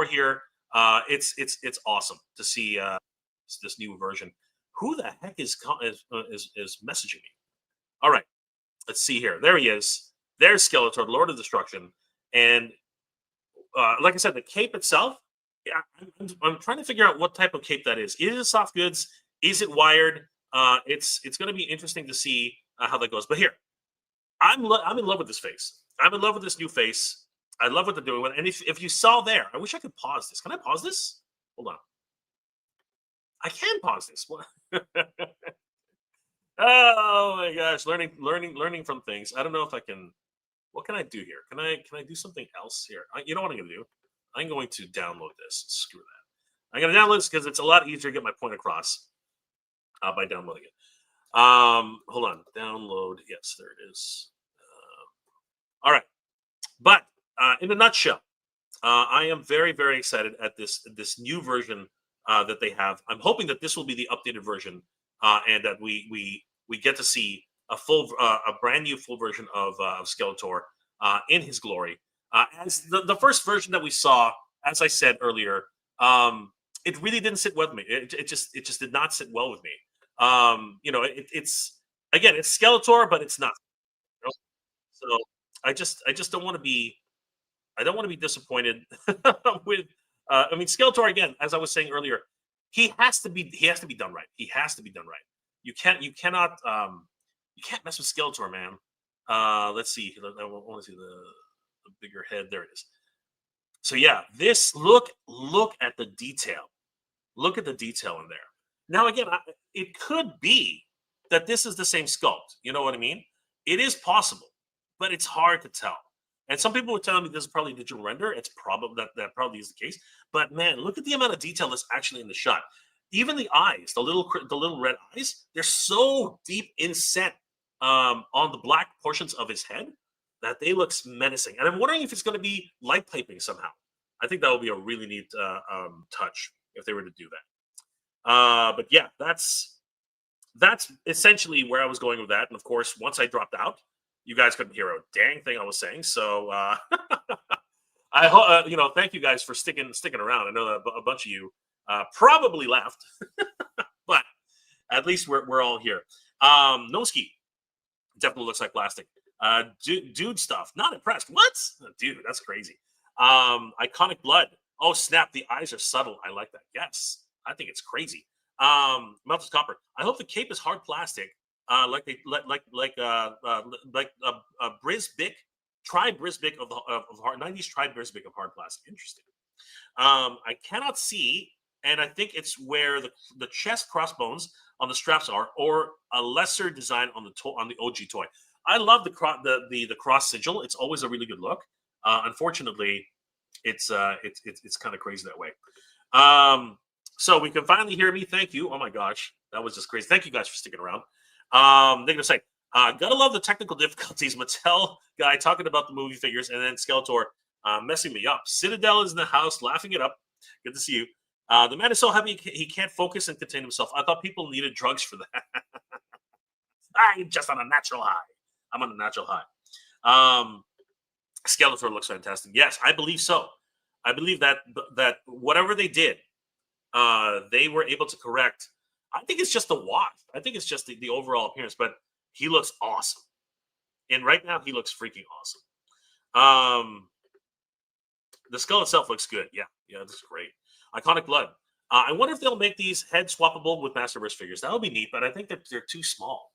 Skeletor here, it's awesome to see this new version. Who the heck is messaging me? All right, let's see here. There he is. There's Skeletor, the Lord of Destruction, and like I said, the cape itself. Yeah, I'm trying to figure out what type of cape that is. Is it soft goods? Is it wired? It's going to be interesting to see how that goes. But here, I'm in love with this face. I'm in love with this new face. I love what they're doing with it. And if you saw there, I wish I could pause this. Can I pause this? Hold on. I can pause this. What? Oh my gosh, learning from things. I don't know if I can. What can I do here? Can I do something else here? You know what I'm gonna do? I'm going to download this. Screw that. I'm gonna download this because it's a lot easier to get my point across by downloading it. Hold on. Download. Yes, there it is. All right. But in a nutshell, I am very, very excited at this new version that they have. I'm hoping that this will be the updated version, and that we get to see a brand new full version of Skeletor in his glory. As the first version that we saw, as I said earlier, it really didn't sit well with me. It just did not sit well with me. It's again, it's Skeletor, but it's not. You know? So I just don't want to be. I don't want to be disappointed with. I mean, Skeletor again, as I was saying earlier, he has to be done right. He has to be done right. You can't mess with Skeletor, man. Let's see. I want to see the bigger head. There it is. So yeah, this look at the detail. Look at the detail in there. Now again, it could be that this is the same sculpt. You know what I mean? It is possible, but it's hard to tell. And some people were telling me this is probably digital render. It's probably that probably is the case. But man, look at the amount of detail that's actually in the shot. Even the eyes, the little red eyes, they're so deep inset on the black portions of his head that they look menacing. And I'm wondering if it's going to be light piping somehow. I think that would be a really neat touch if they were to do that. But yeah, that's essentially where I was going with that. And of course, once I dropped out, you guys couldn't hear a dang thing I was saying. So I hope thank you guys for sticking around. I know that a bunch of you probably left, but at least we're all here. Noski definitely looks like plastic. Dude stuff. Not impressed. What? Dude, that's crazy. Iconic blood. Oh snap! The eyes are subtle. I like that. Yes, I think it's crazy. Melted copper. I hope the cape is hard plastic. Like they Brisbic, try Brisbic of hard 90s tried Brisbic of hard plastic. Interesting. I cannot see, and I think it's where the chest crossbones on the straps are, or a lesser design on the OG toy. I love the cross sigil. It's always a really good look. Unfortunately, it's kind of crazy that way. So we can finally hear me. Thank you. Oh my gosh, that was just crazy. Thank you guys for sticking around. They're gonna say, gotta love the technical difficulties. Mattel guy talking about the movie figures, and then Skeletor messing me up. Citadel is in the house, laughing it up. Good to see you. The man is so happy he can't focus and contain himself. I thought people needed drugs for that. I'm just on a natural high. I'm on a natural high. Skeletor looks fantastic. Yes, I believe so. I believe that whatever they did, they were able to correct. I think it's just the wash. I think it's just the overall appearance, but he looks awesome. And right now, he looks freaking awesome. The skull itself looks good. Yeah, this is great. Iconic blood. I wonder if they'll make these head swappable with Masterverse figures. That would be neat, but I think that they're too small.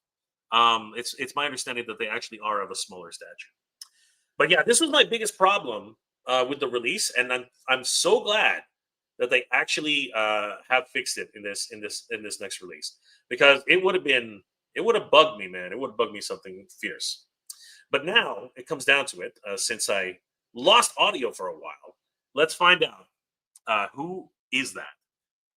It's my understanding that they actually are of a smaller stature. But yeah, this was my biggest problem with the release, and I'm so glad that they actually have fixed it in this next release, because it would have bugged me, man. It would have bugged me something fierce. But now it comes down to it, since I lost audio for a while. Let's find out who is that.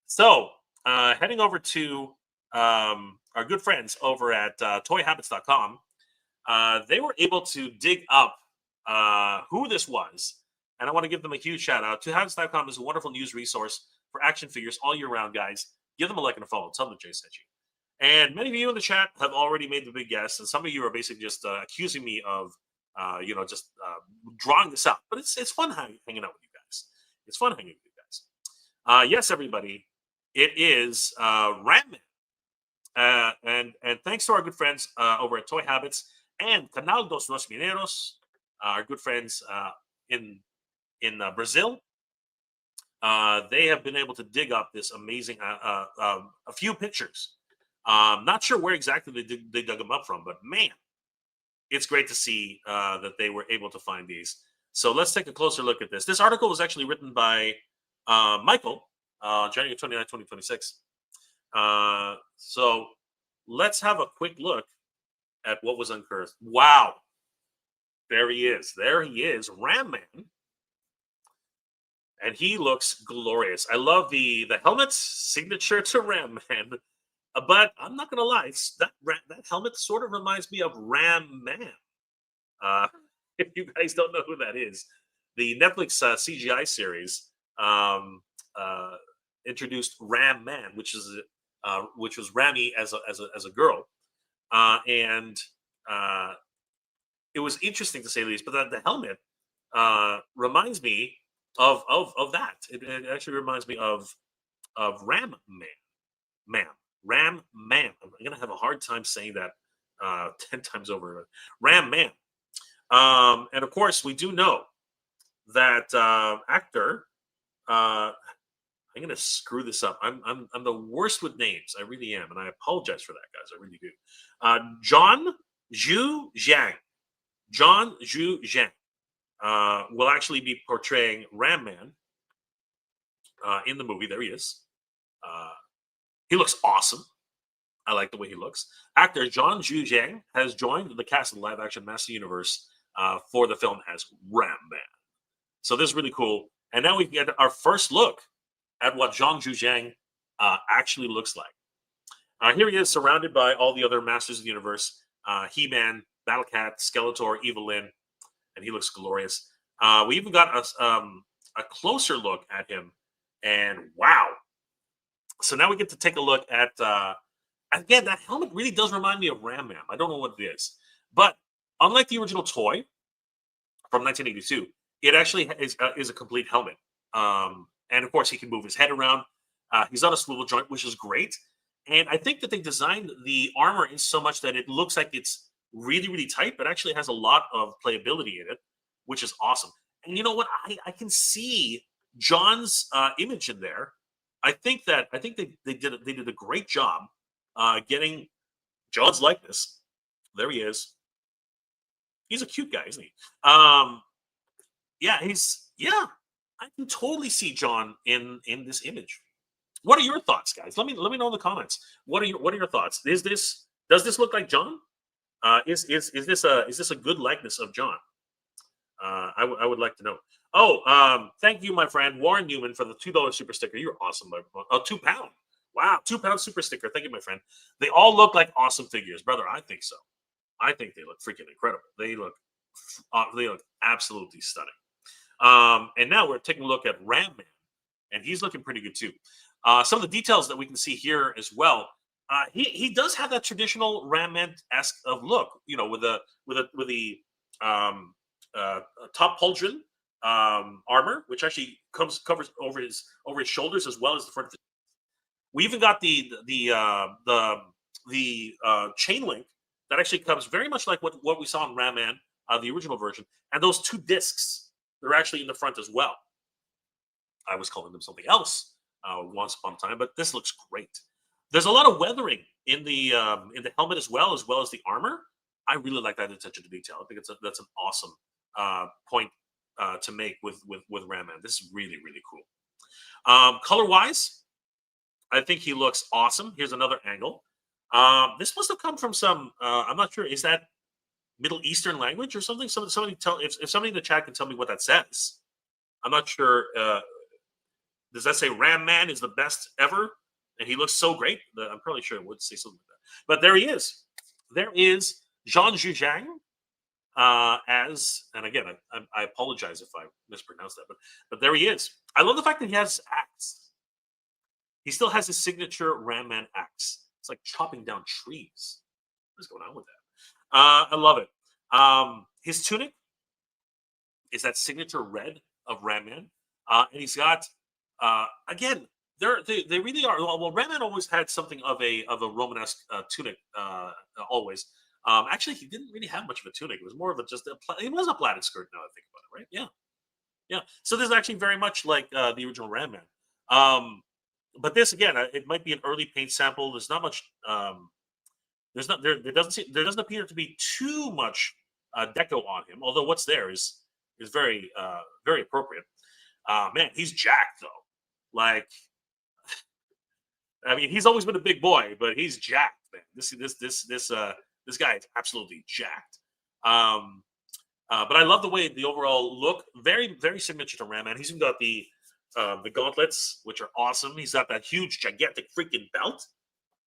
So heading over to our good friends over at toyhabits.com, they were able to dig up who this was. And I want to give them a huge shout out. Toyhabits.com is a wonderful news resource for action figures all year round, guys. Give them a like and a follow. Tell them Jay sent you. And many of you in the chat have already made the big guess, and some of you are basically just accusing me of, just drawing this out. But it's fun hanging out with you guys. It's fun hanging with you guys. Yes, everybody, it is Ramman. And thanks to our good friends over at Toy Habits and Canal dos Rosmineiros, our good friends in Brazil. They have been able to dig up this amazing a few pictures. Not sure where exactly they dug them up from, but man, it's great to see that they were able to find these. So let's take a closer look at this. This article was actually written by Michael, January 29, 2026. So let's have a quick look at what was unearthed. Wow. There he is. There he is, Ram Man. And he looks glorious. I love the helmet's signature to Ram Man. But I'm not going to lie, that helmet sort of reminds me of Ram Man. If you guys don't know who that is, the Netflix CGI series introduced Ram Man, which was Rami as a girl, and it was interesting to say the least. But the helmet reminds me of that. It actually reminds me of Ram Man, Ram Man. I'm gonna have a hard time saying that 10 times over. Ram Man. And of course, we do know that actor. I'm going to screw this up. I'm the worst with names. I really am, and I apologize for that, guys. I really do. John Zhu Zhang. John Zhu Zhang will actually be portraying Ram Man in the movie. There he is. He looks awesome. I like the way he looks. Actor John Zhu Zhang has joined the cast of the live-action Master Universe for the film as Ram Man. So this is really cool. And now we get our first look at what Zhang Zhujiang actually looks like. Here he is, surrounded by all the other Masters of the Universe, He-Man, Battle Cat, Skeletor, Evelyn, and he looks glorious. We even got a closer look at him, and wow. So now we get to take a look at, again, that helmet really does remind me of Ram Man. I don't know what it is. But unlike the original toy from 1982, it actually is a complete helmet. And of course, he can move his head around. He's on a swivel joint, which is great. And I think that they designed the armor in so much that it looks like it's really, really tight, but actually has a lot of playability in it, which is awesome. And you know what? I can see John's image in there. I think they did a great job getting John's likeness. There he is. He's a cute guy, isn't he? I can totally see John in this image. What are your thoughts, guys? Let me know in the comments. What are your thoughts? Does this look like John? Is this a good likeness of John? I would like to know. Oh, thank you, my friend Warren Newman, for the $2 super sticker. You're awesome, my oh, £2. Wow, £2 super sticker. Thank you, my friend. They all look like awesome figures, brother. I think so. I think they look freaking incredible. They look absolutely stunning. And now we're taking a look at Ram Man, and he's looking pretty good too. Some of the details that we can see here as well. He does have that traditional Ram Man-esque of look, with the top pauldron armor, which actually covers over his shoulders as well as the front. We even got the chain link that actually comes very much like what we saw in Ram Man, the original version, and those two discs. They're actually in the front as well. I was calling them something else once upon a time, but this looks great. There's a lot of weathering in the helmet as well as the armor. I really like that attention to detail. I think that's an awesome point to make with Ram Man. This is really, really cool. Color wise, I think he looks awesome. Here's another angle. This must have come from some. I'm not sure. Is that Middle Eastern language or something? Somebody tell if somebody in the chat can tell me what that says. I'm not sure. Does that say Ram Man is the best ever? And he looks so great. I'm probably sure it would say something like that. But there he is. There is Zhang Zhujiang and again, I apologize if I mispronounced that, but there he is. I love the fact that he has axe. He still has his signature Ram Man axe. It's like chopping down trees. What is going on with that? I love it. His tunic is that signature red of Ram Man, and he's got again. They really are. Well, Ram Man always had something of a Romanesque tunic. Always. Actually, he didn't really have much of a tunic. It was more of it was a plaited skirt. Now I think about it, right? Yeah. So this is actually very much like the original Ram Man. But this again, it might be an early paint sample. There's not much. There doesn't appear to be too much deco on him. Although what's there is is very very appropriate. Man, he's jacked though. Like, I mean, he's always been a big boy, but he's jacked, man. This guy is absolutely jacked. But I love the way the overall look, very very similar to Ram Man. He's even got the gauntlets, which are awesome. He's got that huge, gigantic freaking belt.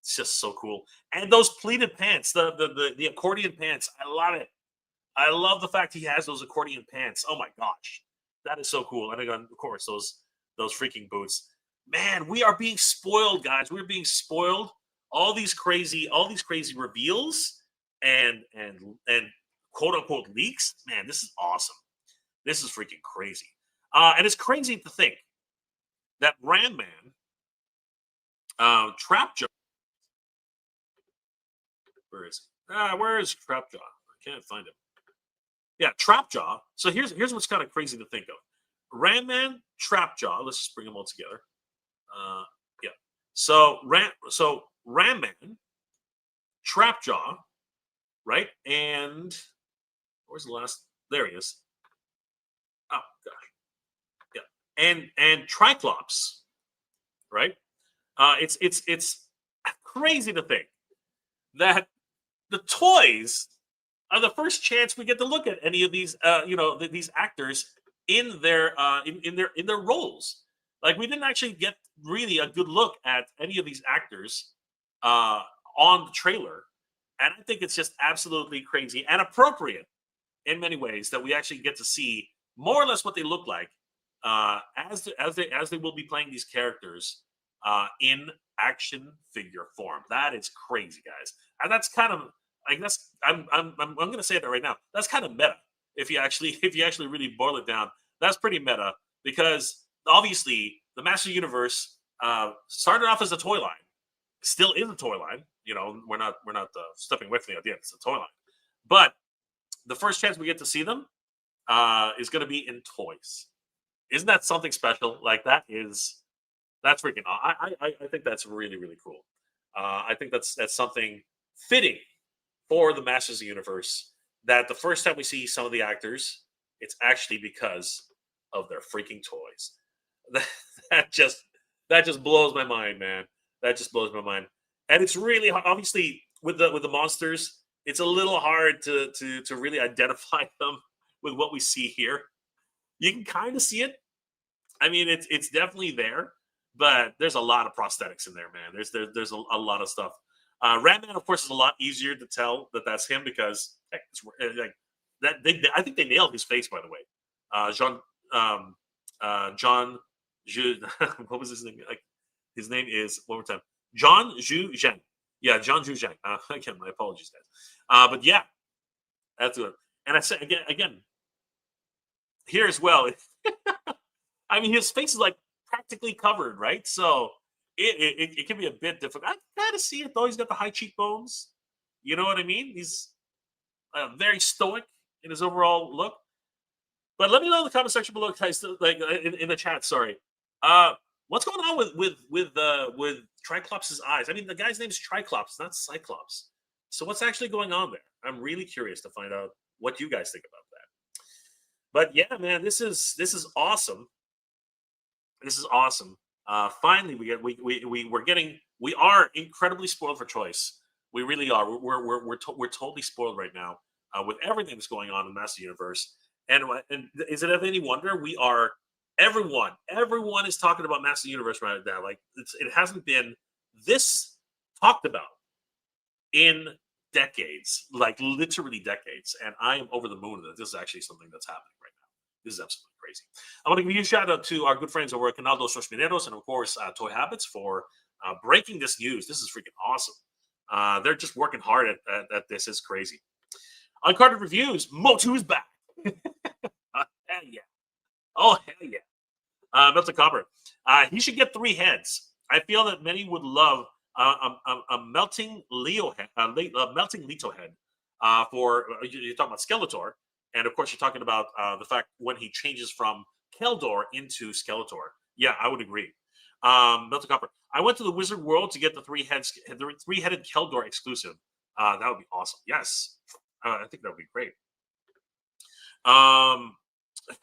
It's just so cool. And those pleated pants, the accordion pants. I love it. I love the fact he has those accordion pants. Oh my gosh, that is so cool. And again, of course, those freaking boots. Man, we are being spoiled, guys. We're being spoiled. All these crazy reveals and quote unquote leaks. Man, this is awesome. This is freaking crazy. And it's crazy to think that Ram Man, Trapjaw. Where is he? Where is Trapjaw? I can't find him. Yeah, Trapjaw. So here's what's kind of crazy to think of. Ram Man, Trapjaw. Let's just bring them all together. Yeah. So Ram Man, Trapjaw, right? And where's the last? There he is. Oh gosh. Yeah. And Triclops, right? It's crazy to think that the toys are the first chance we get to look at any of these these actors in their in their roles. Like, we didn't actually get really a good look at any of these actors on the trailer, and I think it's just absolutely crazy and appropriate in many ways that we actually get to see more or less what they look like as they will be playing these characters in action figure form. That is crazy, guys, and that's kind of like I'm going to say that right now. That's kind of meta if you actually really boil it down. That's pretty meta, because obviously the Master Universe started off as a toy line, still is a toy line. You know, we're not stepping away from the idea. It's a toy line, but the first chance we get to see them is going to be in toys. Isn't that something special? Like, that's freaking. I think that's really really cool. I think that's something fitting for the Masters of the Universe. That the first time we see some of the actors, it's actually because of their freaking toys. That just blows my mind, man. That just blows my mind. And it's really obviously with the monsters, it's a little hard to really identify them with what we see here. You can kind of see it. I mean, it's definitely there, but there's a lot of prosthetics in there, man. There's a lot of stuff. Ratman, of course, is a lot easier to tell that that's him, because like that. I think they nailed his face, by the way. John, what was his name? Like, his name is, one more time, John Zhu Zheng. Yeah, John Zhu Zheng. Again, my apologies, guys. But yeah, that's good. And I said again here as well. I mean, his face is like practically covered, right? So it can be a bit difficult. I kind of see it though. He's got the high cheekbones. You know what I mean? He's very stoic in his overall look. But let me know in the comment section below, guys. Like, in the chat. Sorry. What's going on with Triclops' eyes? I mean, the guy's name is Triclops, not Cyclops. So what's actually going on there? I'm really curious to find out what you guys think about that. But yeah, man, this is awesome. This is awesome. Finally, we are incredibly spoiled for choice. We really are. We're totally spoiled right now with everything that's going on in the Master Universe. And is it of any wonder we are? Everyone is talking about Master Universe right now. Like, it hasn't been this talked about in decades, like literally decades. And I am over the moon that this is actually something that's happening right now. This is absolutely crazy. I want to give you a shout out to our good friends over at Canal Rosmineiros and, of course, Toy Habits for breaking this news. This is freaking awesome. They're just working hard at this. It's crazy. Uncarded reviews. Motu's back. Hell yeah. Oh, hell yeah. Melting Copper. He should get 3 heads. I feel that many would love a melting Leo head, melting Leto head. For you're talking about Skeletor, and of course you're talking about the fact when he changes from Keldor into Skeletor. Yeah, I would agree. Melting Copper. I went to the Wizard World to get the 3-headed Keldor exclusive. That would be awesome. Yes, I think that would be great.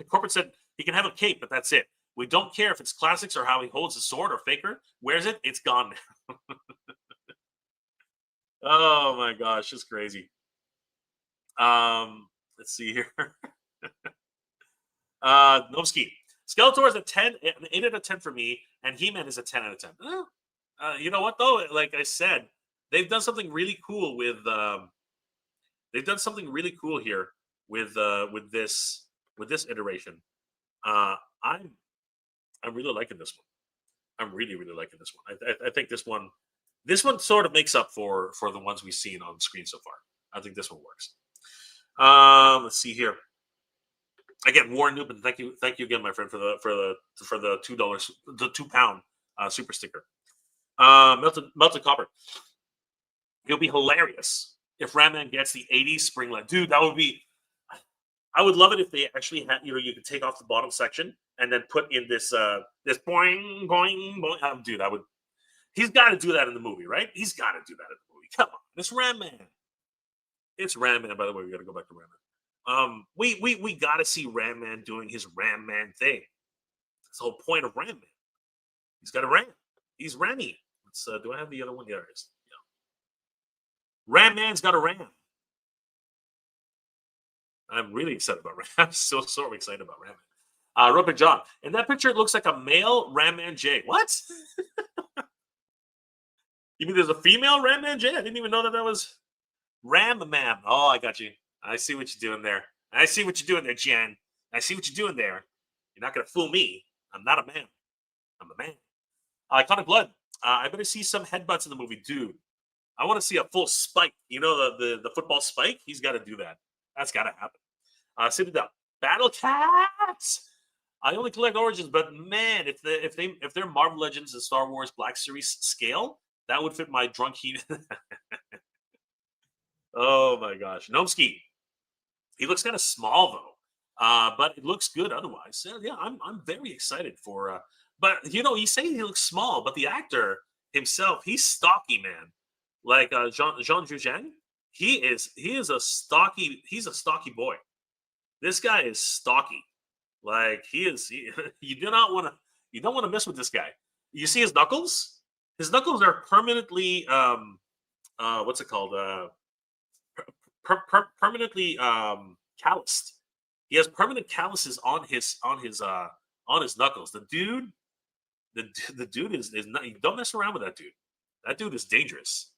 Corporate said he can have a cape, but that's it. We don't care if it's classics or how he holds his sword or Faker wears it. It's gone now. Oh my gosh, it's crazy. Let's see here. Novski. Skeletor is a 10, an 8 out of 10 for me, and He-Man is a 10 out of 10. You know what though? Like I said, they've done something really cool with they've done something really cool here with this iteration. I'm really liking this one. I'm really liking this one. I think this one sort of makes up for the ones we've seen on screen so far. I think this one works. Let's see here. Again, Warren Newman, thank you again, my friend, for the $2, the £2 super sticker. Melted Copper. It'll be hilarious if Ram-Man gets the 80s spring line. Dude, that would be. I would love it if they actually had, you could take off the bottom section and then put in this this boing boing boing. Dude, I would. He's got to do that in the movie, right? He's got to do that in the movie. Come on, it's Ram-Man. It's Ram-Man. By the way, we got to go back to Ram-Man. We got to see Ram-Man doing his Ram-Man thing. That's the whole point of Ram-Man. He's got a ram. He's Rammy. Do I have the other one? There it is. Yeah. Ram-Man's got a ram. I'm really excited about Ram. I'm so excited about Ram-Man. Rupert John. In that picture, it looks like a male Ram-Man J. What? You mean there's a female Ram-Man J? I didn't even know that was Ram-Man. Oh, I got you. I see what you're doing there. I see what you're doing there, Jen. I see what you're doing there. You're not going to fool me. I'm not a man. I'm a man. Iconic Blood. I better see some headbutts in the movie, dude. I want to see a full spike. You know the football spike? He's got to do that. That's got to happen. Sit it down. Battle Cats. I only collect Origins, but man, if they're Marvel Legends and Star Wars Black Series scale, that would fit my drunk heat. Oh my gosh, Nomski. He looks kind of small though, but it looks good otherwise. Yeah, I'm very excited for. But he's saying he looks small, but the actor himself, he's stocky, man. Like Jean Jujang, he's a stocky boy. This guy is stocky. Like you don't want to mess with this guy. You see his knuckles? His knuckles are permanently what's it called? Permanently calloused. He has permanent calluses on his knuckles. The dude is not. Don't mess around with that dude. That dude is dangerous.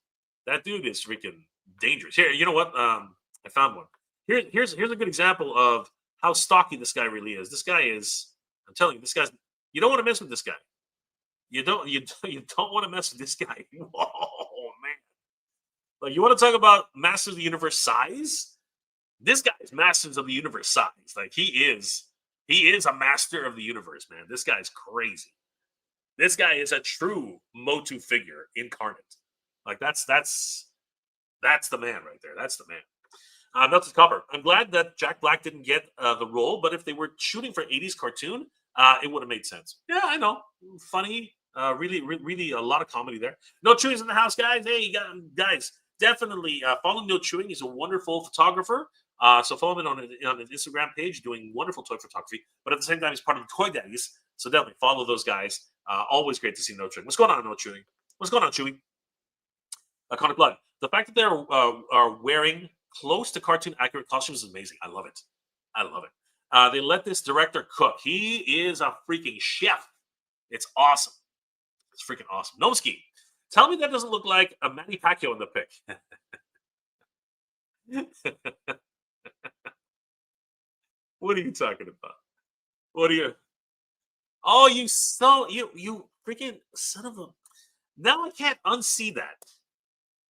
That dude is freaking dangerous. Here, you know what? I found one. Here's a good example of how stocky this guy really is. This guy is. I'm telling you, this guy's. You don't want to mess with this guy. You don't want to mess with this guy. Whoa, man! Like, you want to talk about Masters of the Universe size? This guy is Masters of the Universe size. Like, he is a master of the universe, man. This guy's crazy. This guy is a true Motu figure incarnate. Like, that's the man right there. That's the man. Melted Copper. I'm glad that Jack Black didn't get the role, but if they were shooting for 80s cartoon, it would have made sense. Yeah, I know. Funny. Really a lot of comedy there. No Chewing's in the house, guys. Hey, guys, definitely follow No Chewing. He's a wonderful photographer. So follow him on his Instagram page, doing wonderful toy photography. But at the same time, he's part of the Toy Daddies. So definitely follow those guys. Always great to see No Chewing. What's going on, No Chewing? What's going on, Chewing? Iconic Blood. The fact that they're are wearing close to cartoon accurate costumes is amazing. I love it. They let this director cook. He is a freaking chef. It's awesome. It's freaking awesome. Nomski, tell me that doesn't look like a Manny Pacquiao in the pic. What are you talking about? What are you? Oh, you freaking son of a! Now I can't unsee that.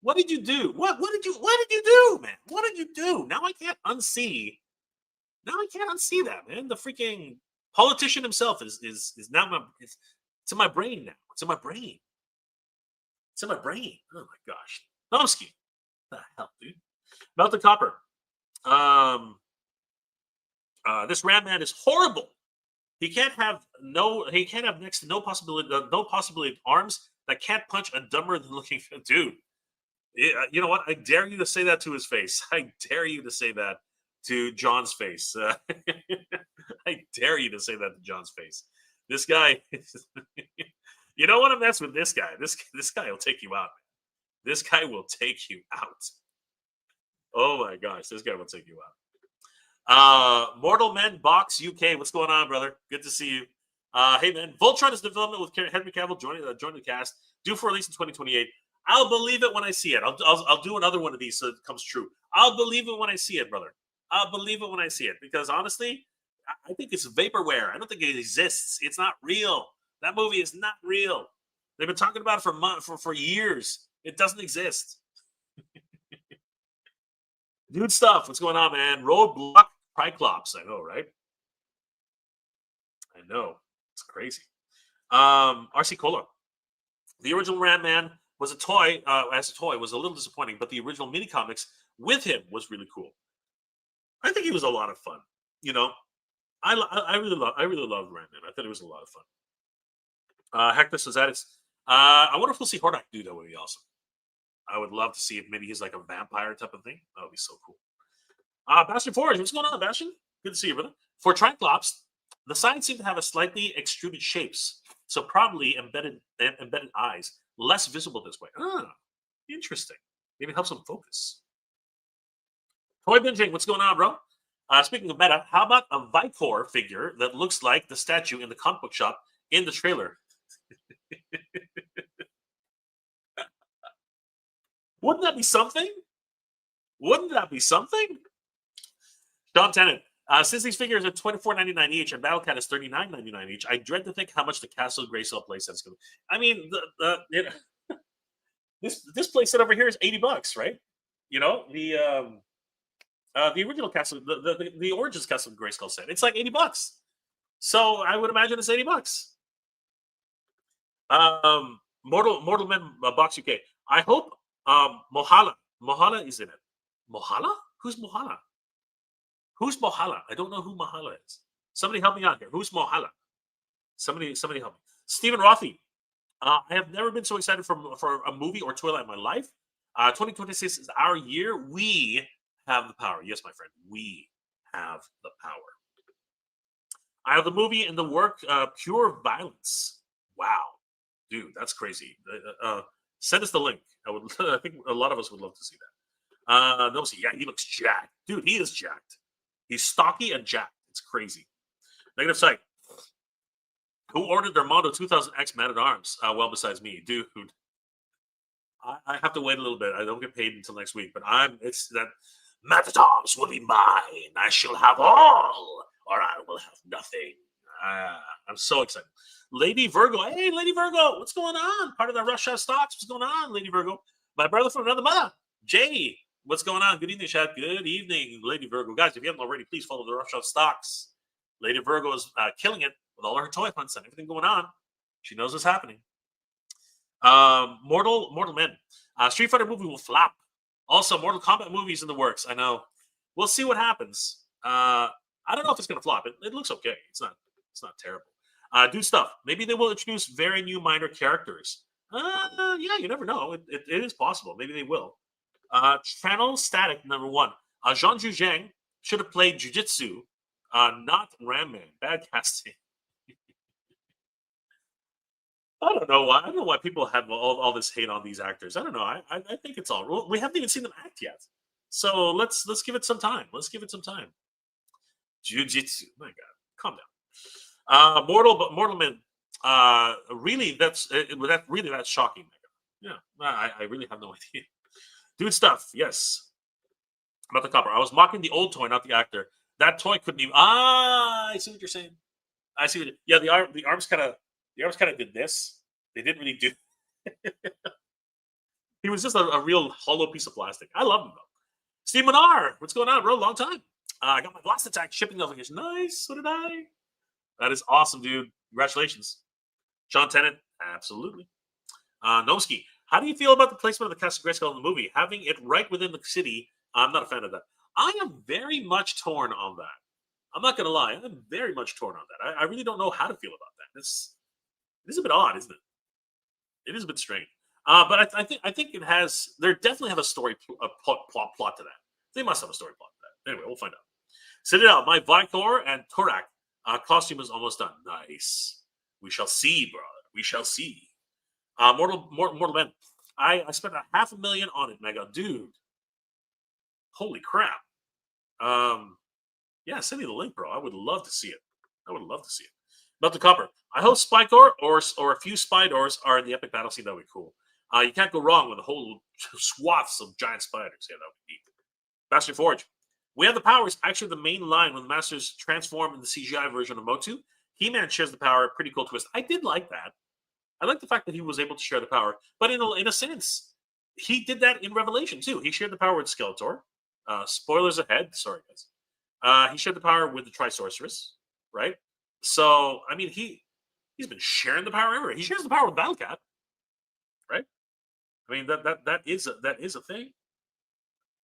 What did you do? What did you do, man? What did you do? Now I can't unsee. Now I can't unsee that, man. The freaking politician himself is now it's in my brain now. It's in my brain. It's in my brain. Oh my gosh. Nomski. What the hell, dude? Melted Copper. This Ram-Man is horrible. He can't have next to no possibility of arms that can't punch a dumber than looking dude. You know what? I dare you to say that to his face. I dare you to say that to John's face. I dare you to say that to John's face. This guy, you don't want to mess with this guy. This guy will take you out. This guy will take you out. Oh my gosh, this guy will take you out. Mortal Men Box UK, what's going on, brother? Good to see you. Hey man, Voltron is development with Henry Cavill joining the cast, due for release in 2028. I'll believe it when I see it. I'll do another one of these so it comes true. I'll believe it when I see it, brother. I'll believe it when I see it, because honestly, I think it's vaporware. I don't think it exists. It's not real. That movie is not real. They've been talking about it for years. It doesn't exist. Dude stuff. What's going on, man? Roadblock Triclops. I know, right? I know. It's crazy. RC Cola. The original Ram Man was a toy. As a toy, was a little disappointing, but the original mini comics with him was really cool. I think he was a lot of fun. You know, I really loved Ram Man. I thought it was a lot of fun. Hector says that it's. I wonder if we'll see Hordak do that. Would be awesome. I would love to see if maybe he's like a vampire type of thing. That would be so cool. Bastion Forge, what's going on, Bastion? Good to see you, brother. For Triclops, the signs seem to have a slightly extruded shapes, so probably embedded eyes, less visible this way. Interesting. Maybe it helps them focus. Toy binging, what's going on, bro? Speaking of meta, how about a Vicor figure that looks like the statue in the comic book shop in the trailer? Wouldn't that be something? Wouldn't that be something? Sean Tennant, since these figures are $24.99 each and Battlecat is $39.99 each, I dread to think how much the Castle Grayskull playset is going to. I mean, this playset over here is $80, right? You know, the original Castle, the Origins Castle Grayskull set, it's like $80. So I would imagine it's $80. Mortal Men Box UK. I hope Mohala is in it. Mohala? Who's Mohala? Who's Mohala? I don't know who Mohala is. Somebody help me out here. Who's Mohala? Somebody help me. Stephen Rothy. I have never been so excited for a movie or Toyline in my life. 2026 is our year. We have the power. Yes, my friend. We have the power. I have the movie in the work, Pure Violence. Wow. Dude, that's crazy. Send us the link. I think a lot of us would love to see that. No, see, yeah, he looks jacked. Dude, he is jacked. He's stocky and jacked. It's crazy. Negative site. Who ordered their Mondo 2000X Man-at-Arms? Well, besides me. Dude, I have to wait a little bit. I don't get paid until next week, but it's that Man-at-Arms will be mine. I shall have all, or I will have nothing. I'm so excited. Lady Virgo. Hey, Lady Virgo. What's going on? Part of the Rush Hour Stocks. What's going on, Lady Virgo? My brother from another mother. Jay. What's going on? Good evening, chat. Good evening, Lady Virgo. Guys, if you haven't already, please follow the Rush Hour Stocks. Lady Virgo is killing it with all her toy hunts and everything going on. She knows what's happening. Mortal Men. Street Fighter movie will flop. Also, Mortal Kombat movies in the works. I know. We'll see what happens. I don't know if it's going to flop. It looks okay. It's not terrible. Do stuff. Maybe they will introduce very new minor characters. Yeah, you never know. It is possible. Maybe they will. Channel Static #1. Zhang Zhang should have played Jiu-Jitsu, not Ram Man. Bad casting. I don't know why. I don't know why people have all this hate on these actors. I don't know. I think it's all. We haven't even seen them act yet. So let's give it some time. Let's give it some time. Jiu-Jitsu. My God, calm down. Mortal Men. Really, that's shocking. Yeah, I really have no idea. Dude stuff. Yes. About the copper. I was mocking the old toy, not the actor. That toy couldn't even. I see what you're saying. I see. Yeah, the arms kind of did this. They didn't really do. He was just a real hollow piece of plastic. I love him though. Steve Menard, what's going on, bro? Long time. I got my Blast Attack shipping notification. Nice. So did I. That is awesome, dude. Congratulations. Sean Tennant, absolutely. Nomsky, how do you feel about the placement of the Castle Grayskull in the movie? Having it right within the city, I'm not a fan of that. I am very much torn on that. I'm not going to lie. I'm very much torn on that. I really don't know how to feel about that. It is a bit odd, isn't it? It is a bit strange. But I think it has. They definitely have a story plot to that. They must have a story plot to that. Anyway, we'll find out. Send it out. My Vicor and Torak Costume is almost done. Nice. We shall see, brother. We shall see. Mortal Men. I spent a $500,000 on it, Mega. Dude. Holy crap. Yeah, send me the link, bro. I would love to see it. I would love to see it. About the Copper. I hope Spycore or a few Spydors are in the epic battle scene. That would be cool. You can't go wrong with a whole swaths of giant spiders. Yeah, that would be neat. Master Forge. We have the powers. Actually, the main line when the Masters transform in the CGI version of Motu, He-Man shares the power. Pretty cool twist. I did like that. I like the fact that he was able to share the power. But in a sense, he did that in Revelation, too. He shared the power with Skeletor. Spoilers ahead. Sorry, guys. He shared the power with the Tri-Sorceress, right? So, I mean, he's been sharing the power everywhere. He shares the power with Battlecat, right? I mean, that is a thing.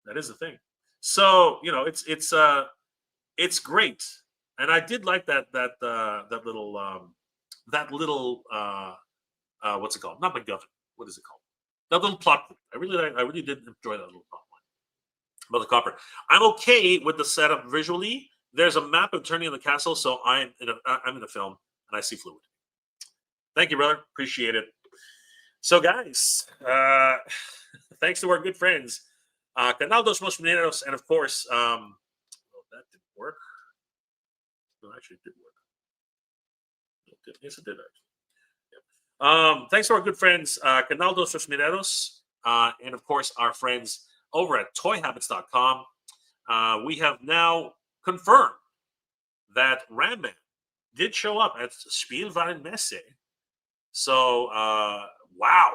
That is a thing. So, you know, it's great. And I did like that little what's it called? Not MacGuffin. What is it called? That little plot. I really did enjoy that little plot line. About the Copper. I'm okay with the setup visually. There's a map of turning in the castle, so I'm in a film and I see fluid. Thank you, brother. Appreciate it. So, guys, thanks to our good friends, Canal dos Rosmineiros, and of course, that didn't work. No, actually, it did work. Yes, it did. Yeah. Thanks to our good friends, Canal dos Rosmineiros, and of course, our friends over at ToyHabits.com. We have now confirmed that Ram Man did show up at Spielwarenmesse. So, wow.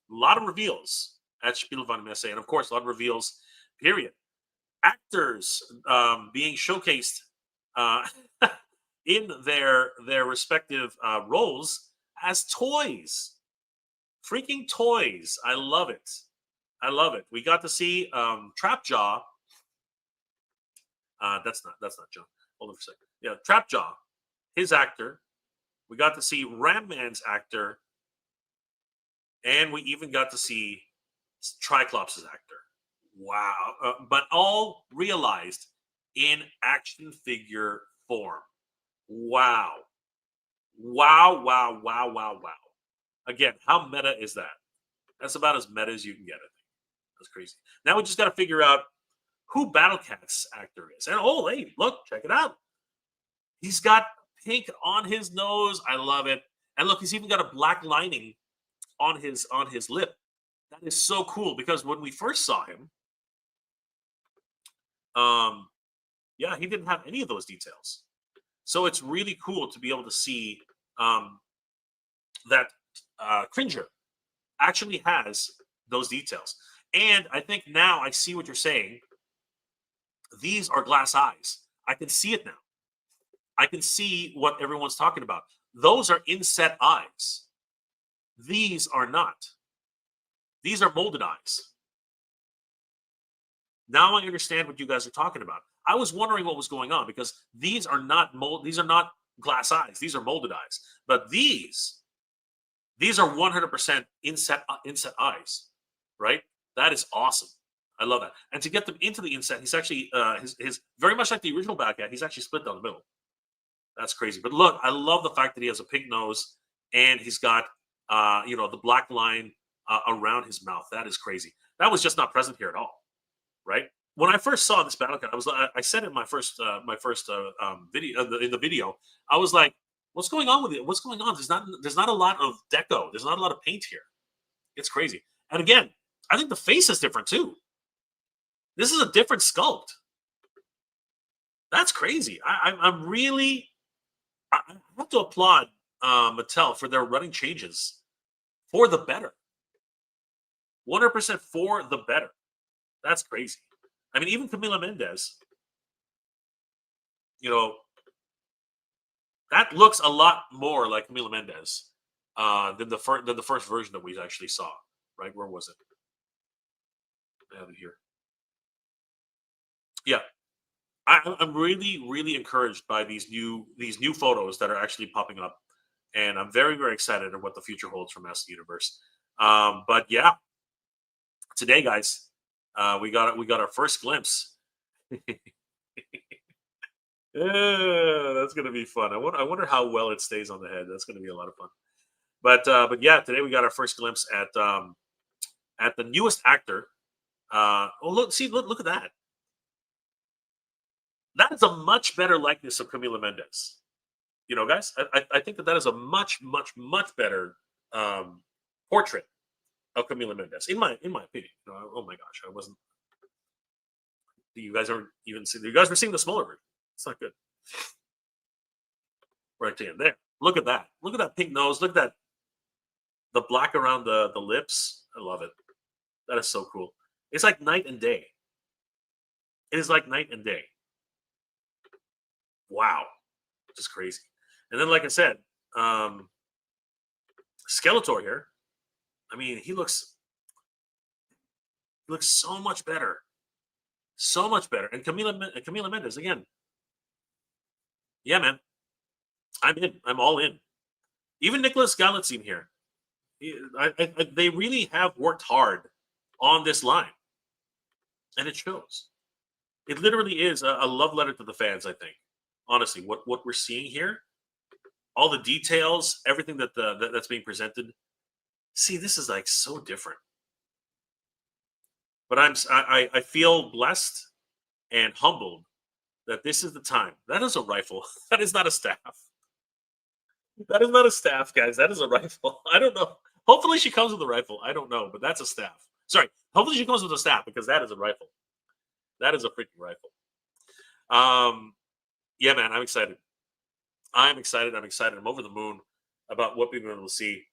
A lot of reveals at Spielwarenmesse. And, of course, a lot of reveals, period. Actors being showcased in their respective roles as toys. Freaking toys. I love it. I love it. We got to see Trapjaw. That's not John. Hold on for a second. Yeah, Trapjaw, his actor. We got to see Ram Man's actor, and we even got to see Triclops' actor. Wow! But all realized in action figure form. Wow! Wow! Wow! Wow! Wow! Wow! Again, how meta is that? That's about as meta as you can get. I think that's crazy. Now we just got to figure out who Battlecat's actor is. And oh, hey, look, check it out. He's got pink on his nose. I love it. And look, he's even got a black lining on his lip. That is so cool because when we first saw him, yeah, he didn't have any of those details. So it's really cool to be able to see that Cringer actually has those details. And I think now I see what you're saying. These are glass eyes. I can see it now. I can see what everyone's talking about. Those are inset eyes. These are not. These are molded eyes. Now I understand what you guys are talking about. I was wondering what was going on because these are not glass eyes. These are molded eyes. But these are 100% inset eyes, right? That is awesome. I love that. And to get them into the inset, he's actually his very much like the original Batcat, he's actually split down the middle. That's crazy. But look, I love the fact that he has a pink nose and he's got the black line around his mouth. That is crazy. That was just not present here at all, right? When I first saw this Battlecat, I said in my first video in the video, I was like, "What's going on with it? What's going on? There's not a lot of deco. There's not a lot of paint here. It's crazy." And again, I think the face is different too. This is a different sculpt. That's crazy. I'm really. I have to applaud Mattel for their running changes for the better. 100% for the better. That's crazy. I mean, even Camila Mendez, that looks a lot more like Camila Mendez than the first version that we actually saw. Right? Where was it? I have it here. Yeah, I'm really, really encouraged by these new photos that are actually popping up, and I'm very, very excited at what the future holds for Master Universe. But yeah, today, guys, we got our first glimpse. That's gonna be fun. I wonder how well it stays on the head. That's gonna be a lot of fun. But yeah, today we got our first glimpse at the newest actor. Oh look, see, look at that. That is a much better likeness of Camila Mendes. Guys, I think that is a much, much, much better um, portrait of Camila Mendes, in my opinion. Oh my gosh, I wasn't. You guys aren't even seeing. You guys were seeing the smaller version. It's not good. Right there. Look at that. Look at that pink nose. Look at that. The black around the lips. I love it. That is so cool. It's like night and day. It is like night and day. Wow, just crazy. And then, like I said, Skeletor here. I mean, he looks so much better, so much better. And Camila Mendes again. Yeah, man, I'm in. I'm all in. Even Nicholas Galitzine here. They really have worked hard on this line, and it shows. It literally is a love letter to the fans. I think, honestly, what we're seeing here, all the details, everything that's being presented. See, this is like so different. But I feel blessed and humbled that this is the time. That is a rifle. That is not a staff. That is not a staff, guys. That is a rifle. I don't know. Hopefully she comes with a rifle. I don't know, but that's a staff. Sorry. Hopefully she comes with a staff because that is a rifle. That is a freaking rifle. Yeah, man, I'm excited. I'm excited. I'm excited. I'm over the moon about what we've been able to see.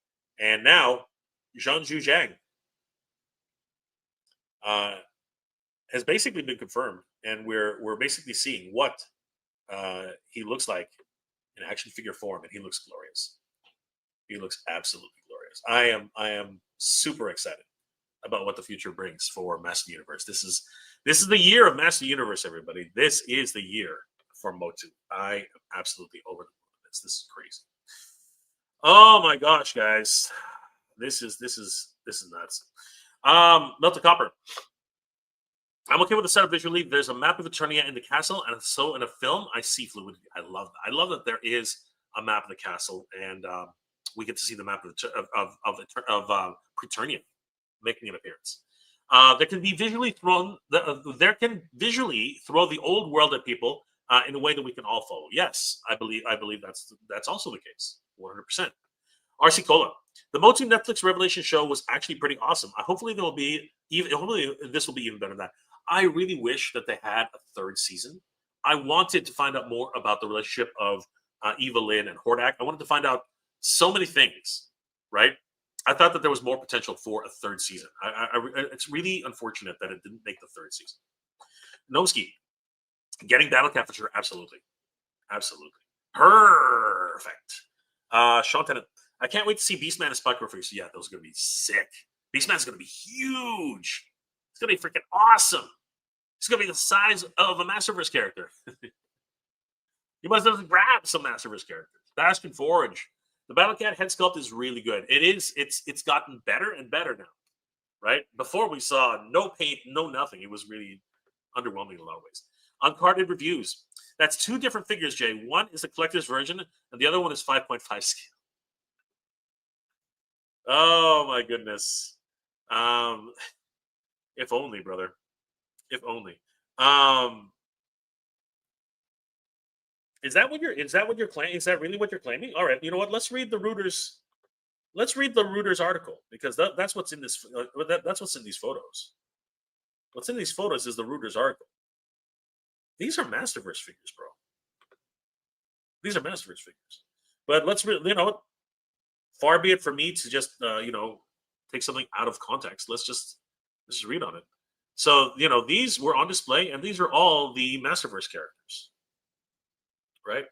And now, Zhang Zhang uh, has basically been confirmed, and we're basically seeing what he looks like in action figure form, and he looks glorious. He looks absolutely glorious. I am super excited about what the future brings for Master Universe. This is the year of Master Universe, everybody. This is the year for Motu. I am absolutely over the moon with this. This is crazy. Oh my gosh, guys. This is nuts. Melted Copper. I'm okay with the setup visually. There's a map of Eternia in the castle, and so in a film, I see fluidity. I love that. I love that there is a map of the castle, and we get to see the map of Preternia making an appearance. There can visually throw the old world at people in a way that we can all follow. Yes, I believe that's also the case. 100%. RC Cola. The Motu Netflix Revelation show was actually pretty awesome. Hopefully this will be even better than that. I really wish that they had a third season. I wanted to find out more about the relationship of Eva Lynn and Hordak. I wanted to find out so many things, right? I thought that there was more potential for a third season. It's really unfortunate that it didn't make the third season. Noski, getting Battle Cat for sure. Absolutely. Perfect. Sean Tennant, I can't wait to see Beastman and Spike figures. Yeah, those are going to be sick. Beastman's going to be huge. It's going to be freaking awesome. It's going to be the size of a Masterverse character. You must have to grab some Masterverse characters. Bastion Forge. The Battle Cat head sculpt is really good. It's gotten better and better now, right? Before we saw no paint, no nothing. It was really underwhelming in a lot of ways. Uncarded reviews. That's two different figures, Jay. One is the collector's version, and the other one is 5.5 scale. Oh my goodness. If only, brother. If only. Is that what you're claiming? Is that really what you're claiming? All right, you know what? Let's read the Reuters. Let's read the Reuters article because that's what's in this. That's what's in these photos. What's in these photos is the Reuters article. These are Masterverse figures, bro. These are Masterverse figures. But let's what? Far be it for me to just take something out of context. Let's just read on it. So these were on display, and these are all the Masterverse characters, right?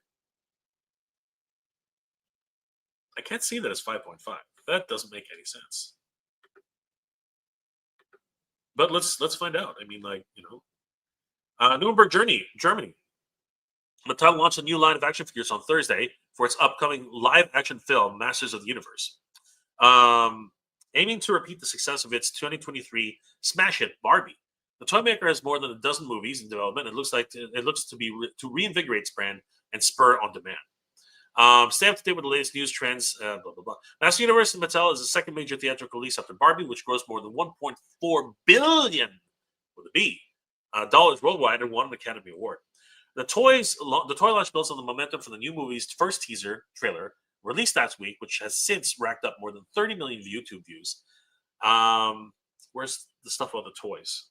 I can't see that as 5.5. That doesn't make any sense. But let's find out. I mean, Nuremberg, Germany. Mattel launched a new line of action figures on Thursday for its upcoming live-action film, Masters of the Universe. Aiming to repeat the success of its 2023 smash hit, Barbie. The toy maker has more than a dozen movies in development. It looks to be to reinvigorate its brand and spur on demand. Stay up to date with the latest news trends. Blah blah blah. Master Universe and Mattel is the second major theatrical release after Barbie, which grossed more than 1.4 billion with a B dollars worldwide and won an Academy Award. The toy launch builds on the momentum from the new movie's first teaser trailer released last week, which has since racked up more than 30 million YouTube views. Where's the stuff about the toys?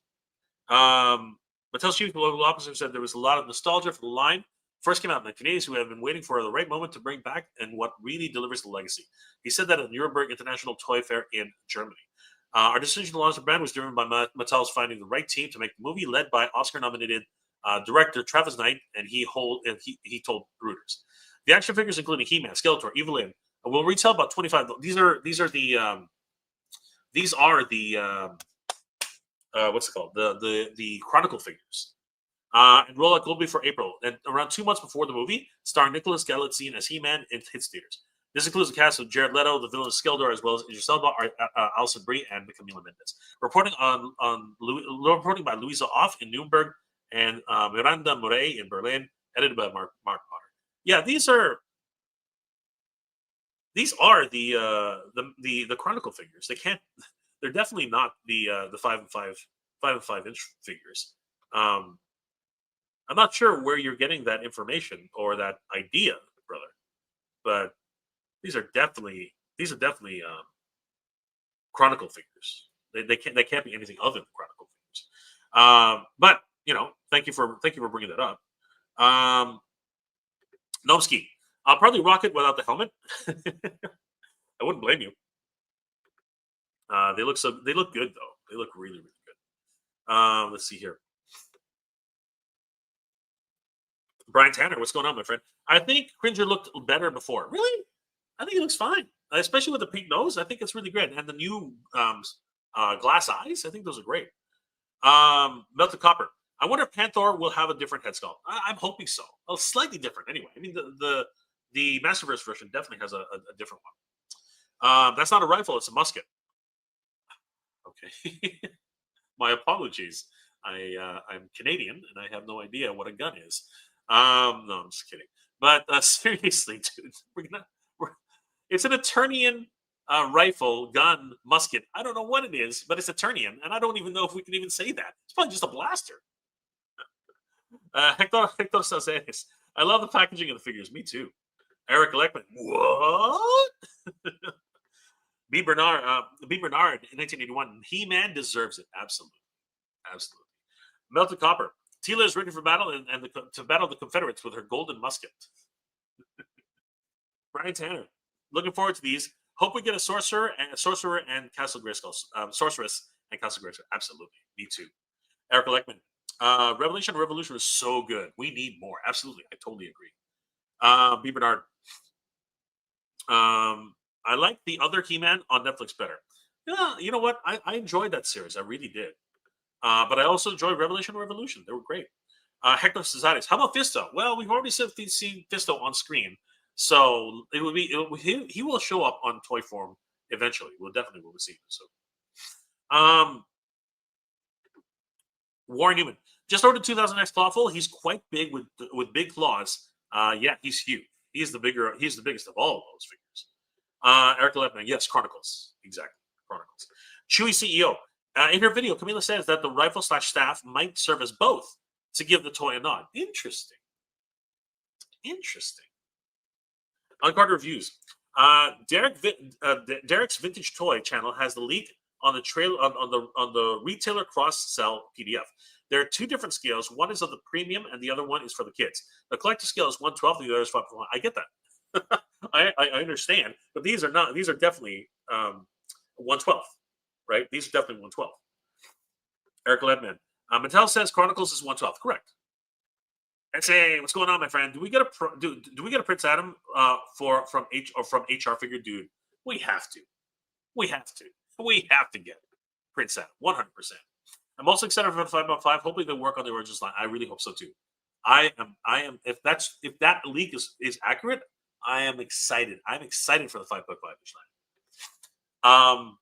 Mattel's chief global officer said there was a lot of nostalgia for the line. First came out in the 1980s, who have been waiting for the right moment to bring back and what really delivers the legacy. He said that at the Nuremberg International Toy Fair in Germany. Our decision to launch the brand was driven by Mattel's finding the right team to make the movie, led by Oscar-nominated director Travis Knight, and he told Reuters. The action figures, including He-Man, Skeletor, Evelyn, will retail about $25. These are the what's it called? The Chronicle figures. And roll out globally for April, and around 2 months before the movie, starring Nicholas Galitzine as He-Man, it hits theaters. This includes a cast of Jared Leto, the villain Skeletor, as well as Idris Elba, Alison Brie, and Camila Mendes. Reporting by Louisa Off in Nuremberg and Miranda Murray in Berlin, edited by Mark Potter. Yeah, these are the Chronicle figures. They're definitely not the 5 and 5 inch figures. I'm not sure where you're getting that information or that idea, brother, but these are definitely Chronicle figures. They can't be anything other than Chronicle figures. But thank you for bringing that up. Nomsky, I'll probably rock it without the helmet. I wouldn't blame you. They look good though. They look really, really good. Let's see here. Brian Tanner, what's going on, my friend? I think Cringer looked better before. Really? I think he looks fine, especially with the pink nose. I think it's really great, and the new glass eyes. I think those are great. Melted Copper. I wonder if Panther will have a different head sculpt. I'm hoping so. Well, slightly different, anyway. I mean, the Masterverse version definitely has a different one. That's not a rifle; it's a musket. Okay. My apologies. I'm Canadian, and I have no idea what a gun is. No, I'm just kidding. But seriously, dude, it's an Eternian rifle, gun, musket. I don't know what it is, but it's Eternian, and I don't even know if we can even say that. It's probably just a blaster. Hector Sazeres. I love the packaging of the figures. Me too. Eric Leckman. What? B. Bernard in 1981. He-Man deserves it. Absolutely. Melted Copper. Tila is ready for battle to battle the Confederates with her golden musket. Brian Tanner. Looking forward to these. Hope we get a sorcerer and Castle Grayskull. Sorceress and Castle Grayskull. Absolutely. Me too. Eric Leckman. Revolution is so good. We need more. Absolutely. I totally agree. B. Bernard. I like the other He-Man on Netflix better. Yeah, you know what? I enjoyed that series. I really did. But I also enjoyed Revolution. They were great. Hector Cesares. How about Fisto? Well, we've already seen Fisto on screen, so he will show up on toy form eventually. We'll definitely see him. So, Warren Newman just ordered 2000X Clawful. He's quite big with big claws. Yeah, he's huge. He's the biggest of all of those figures. Eric Leppman. Yes, Chronicles. Exactly, Chronicles. Chewy CEO. In her video, Camila says that the rifle/staff might serve as both to give the toy a nod. Interesting. Uncard reviews. Derek's Vintage Toy channel has the leak on the trail on the retailer cross-sell PDF. There are two different scales. One is of the premium, and the other one is for the kids. The collector scale is 1/12, and the other is 5.1. I get that. I understand, but these are not. These are definitely 1/12. Right? These are definitely 1/12. Eric Ledman. Mattel says Chronicles is 1/12. Correct. And say, what's going on, my friend? Do we get a Prince Adam from HR figure, dude? We have to get Prince Adam 100%. I'm also excited for the 5x5. Hopefully they work on the original line. I really hope so too. I am. If that leak is accurate, I am excited. I'm excited for the 5x5 line.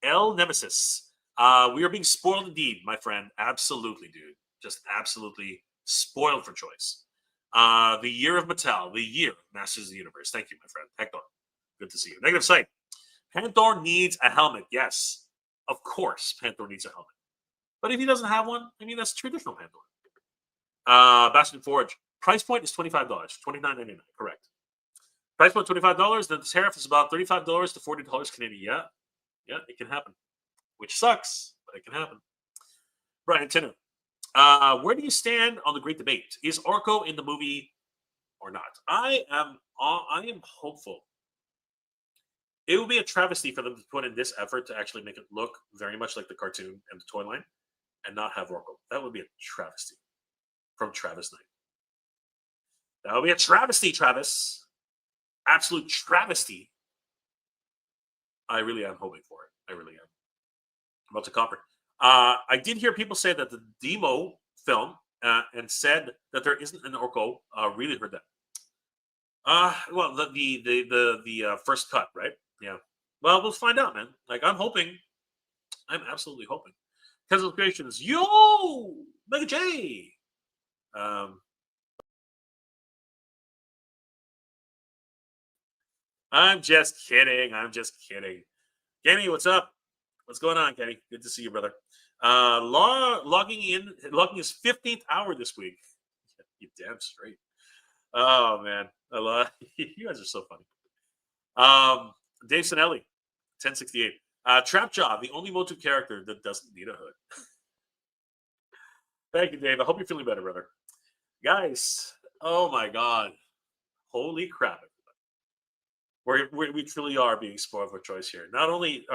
L Nemesis. We are being spoiled indeed, my friend. Absolutely, dude. Just absolutely spoiled for choice. The year of Mattel, the year of Masters of the Universe. Thank you, my friend. Hector, good to see you. Negative Sight. Panther needs a helmet. Yes, of course, Panther needs a helmet. But if he doesn't have one, I mean, that's traditional Panther. Bastion Forge. Price point is $25, $29.99. Correct. Price point $25. Then the tariff is about $35 to $40 Canadian. Yeah, it can happen. Which sucks, but it can happen. Brian Tinner. Where do you stand on the great debate? Is Orko in the movie or not? I am hopeful. It would be a travesty for them to put in this effort to actually make it look very much like the cartoon and the toy line and not have Orko. That would be a travesty from Travis Knight. That would be a travesty, Travis. Absolute travesty. I really am hoping for it. I really am. About to Copper. I did hear people say that the demo film and said that there isn't an Orko. Really heard that. Well, the first cut, right? Yeah. Well, we'll find out, man. Like, I'm hoping. I'm absolutely hoping. Casual Creations. Yo! Mega J! I'm just kidding. I'm just kidding. Kenny, what's up? What's going on, Kenny? Good to see you, brother. Logging his 15th hour this week. You damn straight. Oh man, I love you guys are so funny. Dave Sinelli, 1068. Trapjaw, the only Motu character that doesn't need a hood. Thank you, Dave. I hope you're feeling better, brother. Guys, oh my God, holy crap! We truly are being spoiled for choice here. Not only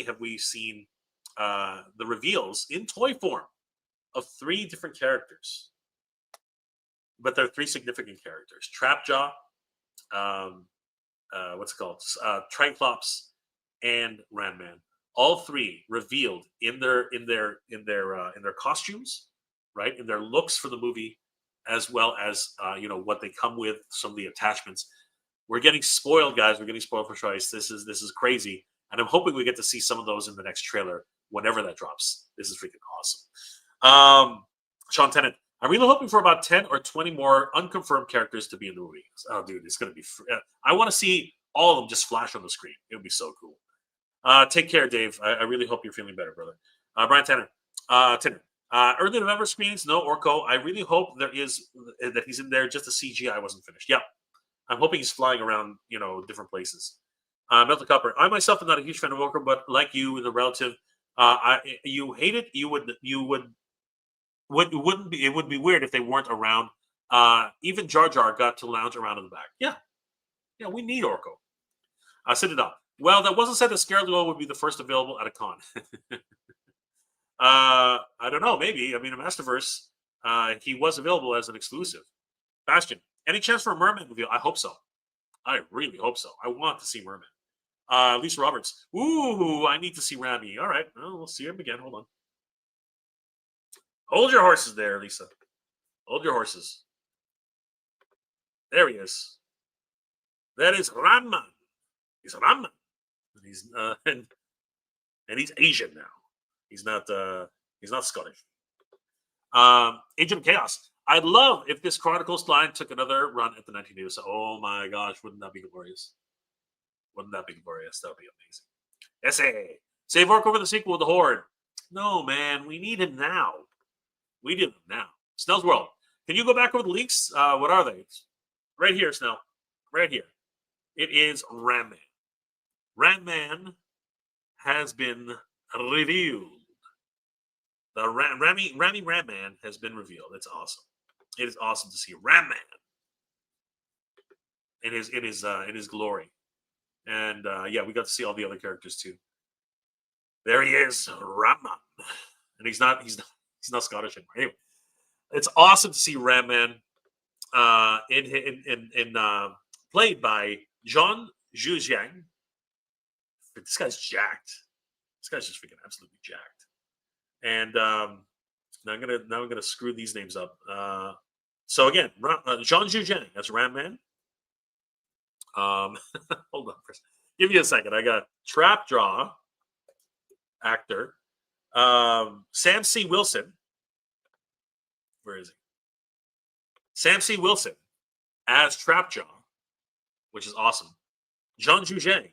have we seen the reveals in toy form of 3 different characters, but they're 3 significant characters: Trapjaw, what's it called, Triclops, and Ranman. All 3 revealed in their costumes, right, in their looks for the movie, as well as what they come with, some of the attachments. We're getting spoiled, guys. We're getting spoiled for choice. This is crazy, and I'm hoping we get to see some of those in the next trailer whenever that drops. This is freaking awesome. Sean Tennant. I'm really hoping for about 10 or 20 more unconfirmed characters to be in the movie. Oh, dude, it's gonna be. I want to see all of them just flash on the screen. It would be so cool. Take care, Dave. I really hope you're feeling better, brother. Brian Tanner. Tanner. Early November screenings, no Orko. I really hope that he's in there. Just the CGI wasn't finished. Yeah. I'm hoping he's flying around, different places. Metal Copper. I myself am not a huge fan of Orko, but like you, in the relative, you hate it. It would be weird if they weren't around. Even Jar Jar got to lounge around in the back. Yeah, we need Orko. Sit it up. Well, that wasn't said that Skeletor would be the first available at a con. I don't know. Maybe. I mean, a Masterverse, he was available as an exclusive. Bastion. Any chance for a Merman reveal? I hope so. I really hope so. I want to see Merman. Lisa Roberts. Ooh, I need to see Rami. All right. Well, we'll see him again. Hold on. Hold your horses there, Lisa. Hold your horses. There he is. That is Ramman. He's Ramman. And he's and he's Asian now. He's not Scottish. Agent of Chaos. I'd love if this Chronicles line took another run at the 1980s. Oh my gosh, wouldn't that be glorious? Wouldn't that be glorious? That would be amazing. Essay. Save Orko over the sequel with the Horde. No, man, we need him now. We need him now. Snell's World. Can you go back over the leaks? What are they? Right here, Snell. Right here. It is Ram Man. Ram Man has been revealed. The Rami Ram Man has been revealed. It's awesome. It is awesome to see Ram Man in his glory, and we got to see all the other characters too. There he is, Ram Man, and he's not Scottish anymore. Anyway, it's awesome to see Ram Man played by John Zhujiang. This guy's jacked. This guy's just freaking absolutely jacked. And now I'm gonna screw these names up. So again, John Zhujiang, that's Ram Man. Hold on, Chris. Give me a second. I got Trapjaw, actor. Sam C. Wilson. Where is he? Sam C. Wilson as Trapjaw, which is awesome. John Juget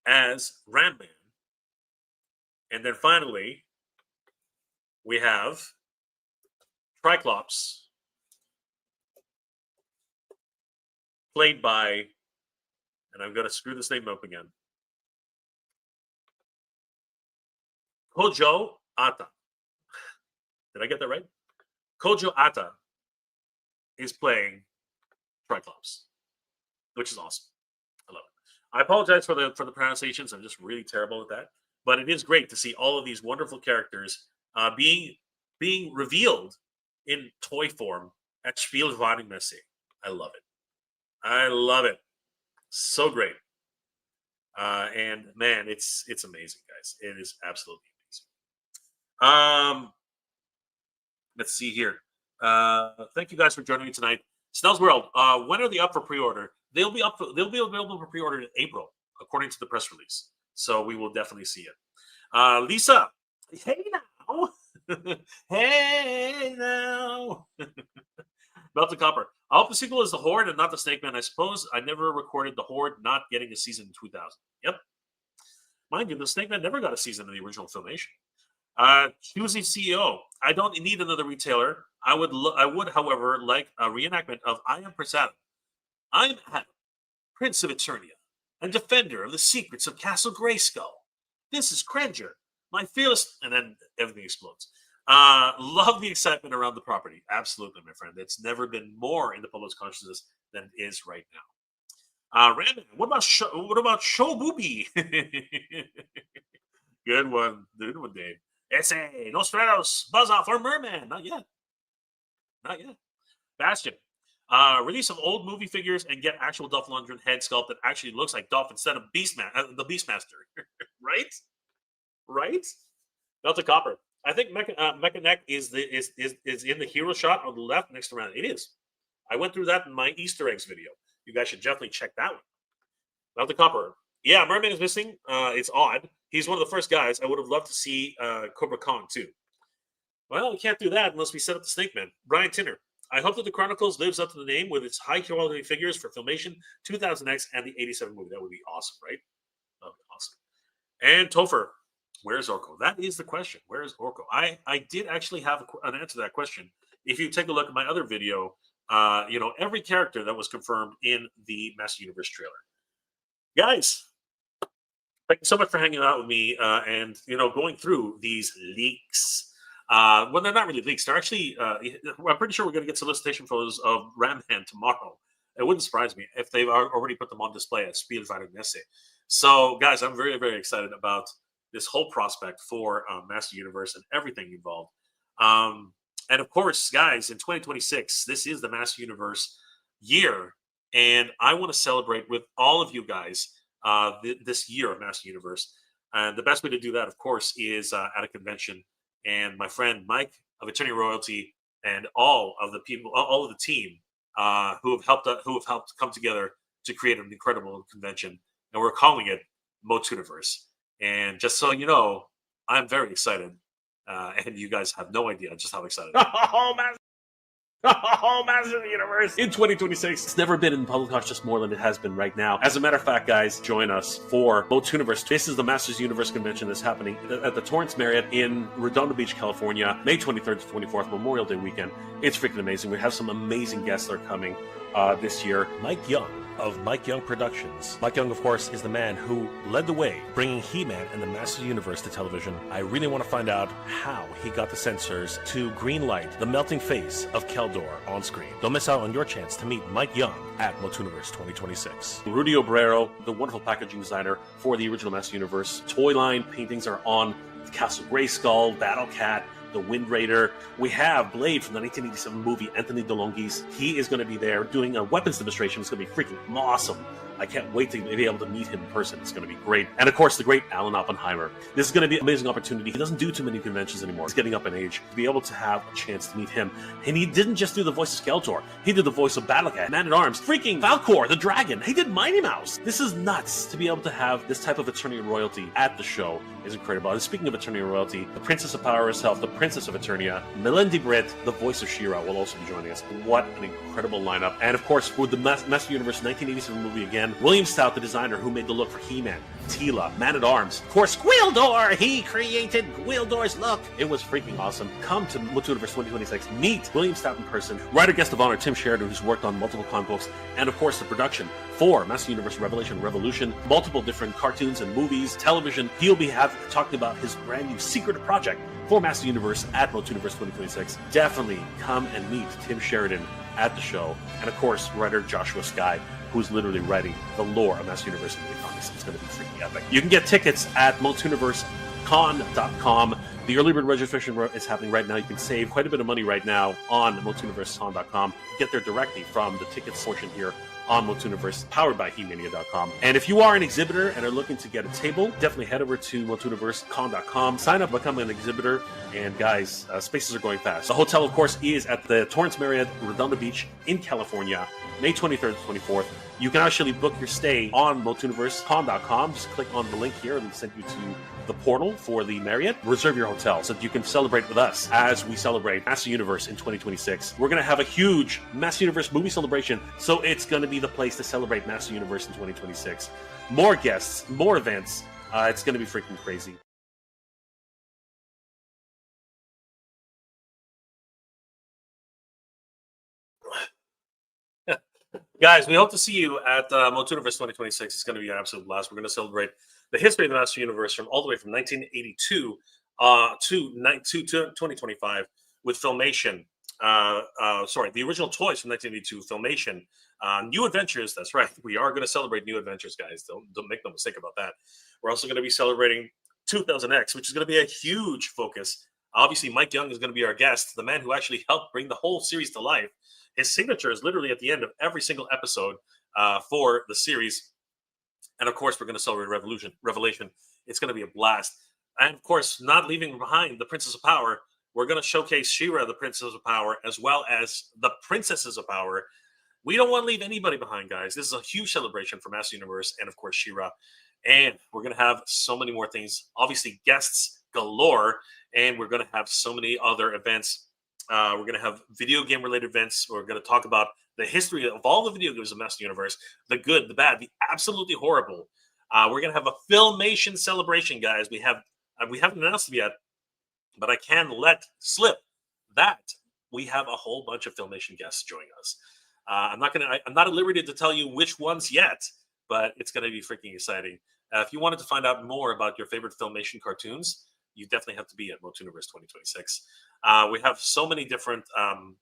as Ram Man. And then finally, we have Triclops, played by, and I'm going to screw this name up again, Kojo Ata. Did I get that right? Kojo Ata is playing Triclops, which is awesome. I love it. I apologize for the pronunciations. I'm just really terrible at that. But it is great to see all of these wonderful characters being revealed in toy form at Spielwarenmesse. I love it. I love it. So great. And man, it's amazing, guys. It is absolutely amazing. Let's see here. Thank you guys for joining me tonight. Snell's World. When are they up for pre-order? They'll be available for pre-order in April, according to the press release. So we will definitely see it. Lisa, hey now. Hey now. Melted Copper. I hope the sequel is the Horde and not the Snake Man. I suppose I never recorded the Horde not getting a season in 2000. Yep. Mind you, the Snake Man never got a season in the original Filmation. Choosy CEO. I don't need another retailer. I would, however, like a reenactment of I Am Prasad. I am Adam, Prince of Eternia, and defender of the secrets of Castle Grayskull. This is Krenger, my fearless, and then everything explodes. Love the excitement around the property. Absolutely, my friend. It's never been more in the public's consciousness than it is right now. Random, what about Show Booby? Good one, Dave. Ese, Nostrados, Buzz Off, or Merman. Not yet. Bastion. Release of old movie figures and get actual Dolph Lundgren head sculpt that actually looks like Dolph instead of the Beastmaster. Right? Melted Copper. I think Mecha is in the hero shot on the left next to Rand. It is. I went through that in my Easter eggs video. You guys should definitely check that one. Melted Copper. Yeah, Merman is missing. It's odd. He's one of the first guys. I would have loved to see Cobra Kong too. Well, we can't do that unless we set up the Snake Man. Brian Tinner. I hope that the Chronicles lives up to the name with its high-quality figures for Filmation, 2000X, and the 87 movie. That would be awesome, right? That would be awesome. And Topher, where's Orko? That is the question. Where is Orko? I did actually have an answer to that question. If you take a look at my other video, every character that was confirmed in the Master Universe trailer. Guys, thank you so much for hanging out with me and going through these leaks. Well, they're not really leaks. They're actually, I'm pretty sure we're going to get solicitation photos of Ramman tomorrow. It wouldn't surprise me if they've already put them on display at Spielwarenmesse. So, guys, I'm very, very excited about this whole prospect for Master Universe and everything involved. And, of course, guys, in 2026, this is the Master Universe year. And I want to celebrate with all of you guys this year of Master Universe. And the best way to do that, of course, is at a convention. And my friend Mike of Eternia Royalty and all of the people, all of the team who have helped come together to create an incredible convention, and we're calling it Motuniverse. And just so you know, I'm very excited, and you guys have no idea just how excited I am. Oh, Master of the Universe in 2026. It's never been in public consciousness more than it has been right now. As a matter of fact, guys, join us for Motuniverse. This is the Masters Universe convention that's happening at the Torrance Marriott in Redondo Beach, California, May 23rd to 24th, Memorial Day weekend. It's freaking amazing. We have some amazing guests that are coming this year. Mike Young of Mike Young Productions. Mike Young, of course, is the man who led the way bringing He-Man and the Master Universe to television. I really want to find out how he got the censors to greenlight the melting face of Keldor on screen. Don't miss out on your chance to meet Mike Young at Motuniverse 2026. Rudy Obrero, the wonderful packaging designer for the original Master Universe. Toy line paintings are on Castle Grayskull, Battle Cat, the Wind Raider. We have Blade from the 1987 movie, Anthony DeLongis. He is going to be there doing a weapons demonstration. It's going to be freaking awesome. I can't wait to be able to meet him in person. It's going to be great. And of course, the great Alan Oppenheimer. This is going to be an amazing opportunity. He doesn't do too many conventions anymore. He's getting up in age. To be able to have a chance to meet him. And he didn't just do the voice of Skeletor. He did the voice of Battlecat, Man-at-Arms, freaking Falcor, the Dragon. He did Mighty Mouse. This is nuts. To be able to have this type of Eternia royalty at the show is incredible. And speaking of Eternia royalty, the Princess of Power herself, the Princess of Eternia, Melindy Britt, the voice of She-Ra, will also be joining us. What an incredible lineup. And of course, with the Master Universe 1987 movie again, William Stout, the designer who made the look for He-Man, Teela, Man-at-Arms, of course, Gwildor! He created Gwildor's look! It was freaking awesome. Come to Motuniverse 2026. Meet William Stout in person. Writer guest of honor Tim Sheridan, who's worked on multiple comic books, and of course the production for Master Universe Revelation Revolution, multiple different cartoons and movies, television. He'll be talking about his brand new secret project for Master Universe at Motuniverse 2026. Definitely come and meet Tim Sheridan at the show. And of course, writer Joshua Skye, who's literally writing the lore of Master Universe in the comics. It's going to be freaking epic. You can get tickets at motuniversecon.com. The early bird registration is happening right now. You can save quite a bit of money right now on motuniversecon.com. Get there directly from the tickets portion here on Motuniverse, powered by He-Mania.com. And if you are an exhibitor and are looking to get a table, definitely head over to Motuniversecon.com. Sign up, become an exhibitor, and guys, spaces are going fast. The hotel, of course, is at the Torrance Marriott, Redondo Beach in California, May 23rd to 24th. You can actually book your stay on Motuniversecon.com. Just click on the link here and send you to the portal for the Marriott. Reserve your hotel so that you can celebrate with us as we celebrate Master Universe in 2026. We're going to have a huge Master Universe movie celebration, so it's going to be the place to celebrate Master Universe in 2026. More guests, more events. It's going to be freaking crazy. Guys, we hope to see you at Motuniverse 2026. It's going to be an absolute blast. We're going to celebrate the history of the Master Universe from all the way from 1982 to 2025 with Filmation. The original toys from 1982, Filmation. New Adventures, that's right. We are going to celebrate New Adventures, guys. Don't make no mistake about that. We're also going to be celebrating 2000X, which is going to be a huge focus. Obviously, Mike Young is going to be our guest, the man who actually helped bring the whole series to life. His signature is literally at the end of every single episode for the series. And of course, we're going to celebrate Revelation. It's going to be a blast. And of course, not leaving behind the Princess of Power, we're going to showcase She-Ra, the Princess of Power, as well as the Princesses of Power. We don't want to leave anybody behind, guys. This is a huge celebration for Master Universe and, of course, She-Ra. And we're going to have so many more things. Obviously, guests galore. And we're going to have so many other events. We're going to have video game related events. We're going to talk about the history of all the video games of Master Universe, the good, the bad, the absolutely horrible. We're going to have a Filmation celebration, guys. We haven't announced it yet, but I can let slip that we have a whole bunch of Filmation guests joining us. I'm not at liberty to tell you which ones yet, but it's going to be freaking exciting. If you wanted to find out more about your favorite Filmation cartoons, you definitely have to be at Motuniverse 2026. We have so many different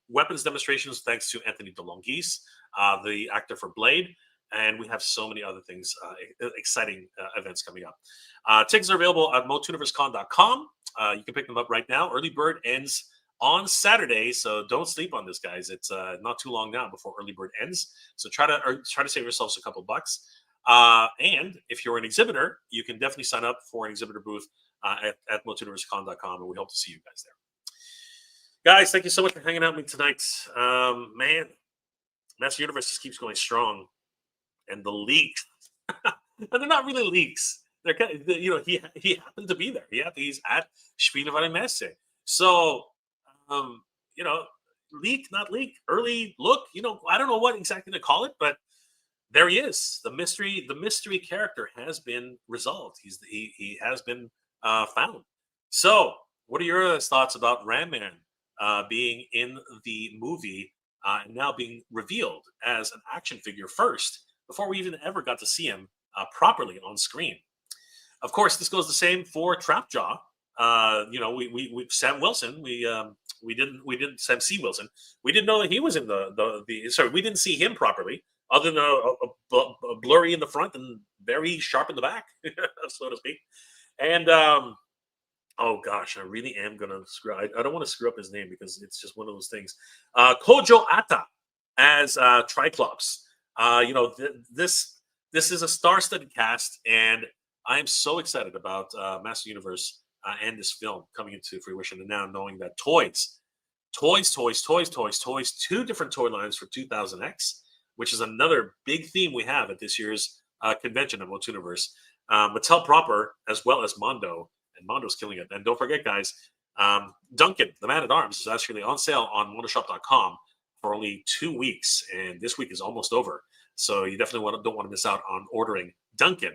weapons demonstrations thanks to Anthony DeLongis, the actor for Blade, and we have so many other things, exciting events coming up. Tickets are available at motuniversecon.com. You can pick them up right now. Early bird ends on Saturday, so don't sleep on this, guys. It's not too long now before early bird ends, so try to save yourselves a couple bucks. And if you're an exhibitor, you can definitely sign up for an exhibitor booth at motuniversecon.com, and we hope to see you guys there. Guys, thank you so much for hanging out with me tonight. Man, Master Universe just keeps going strong, and the leaks, and they're not really leaks. They're kind of, he happened to be there. He's at Spielwarenmesse. So, leak, not leak, early look. I don't know what exactly to call it, but there he is. The mystery character has been resolved. He has been found. So, what are your thoughts about Ram Man being in the movie and now being revealed as an action figure first, before we even ever got to see him properly on screen? Of course, this goes the same for Trapjaw. We Sam Wilson. We didn't Sam C. Wilson. We didn't know that he was in we didn't see him properly, other than a blurry in the front and very sharp in the back, so to speak. And oh gosh, I really am gonna screw. I don't want to screw up his name because it's just one of those things. Kojo Atta as Triclops. This This is a star-studded cast, and I am so excited about Master Universe and this film coming into fruition. And now knowing that toys, two different toy lines for 2000X, which is another big theme we have at this year's convention of Motuniverse. Mattel proper, as well as Mondo, and Mondo's killing it. And don't forget, guys, Duncan, the Man at Arms, is actually on sale on Motoshop.com for only 2 weeks, and this week is almost over. So you definitely don't want to miss out on ordering Duncan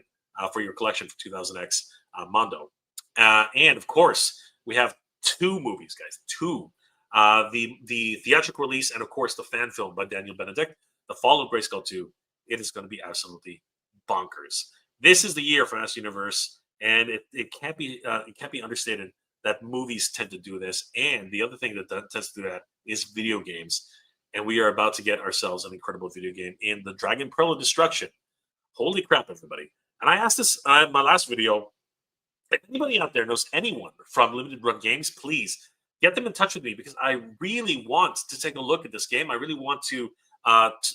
for your collection for 2000X Mondo. And of course, we have two movies, guys. Two. The theatrical release, and of course the fan film by Daniel Benedict, The Fall of Grayskull 2. It is going to be absolutely bonkers. This is the year for Master Universe, and it can't be understated that movies tend to do this. And the other thing that tends to do that is video games. And we are about to get ourselves an incredible video game in the Dragon Pearl of Destruction. Holy crap, everybody. And I asked this in my last video, if anybody out there knows anyone from Limited Run Games, please get them in touch with me, because I really want to take a look at this game. I really want to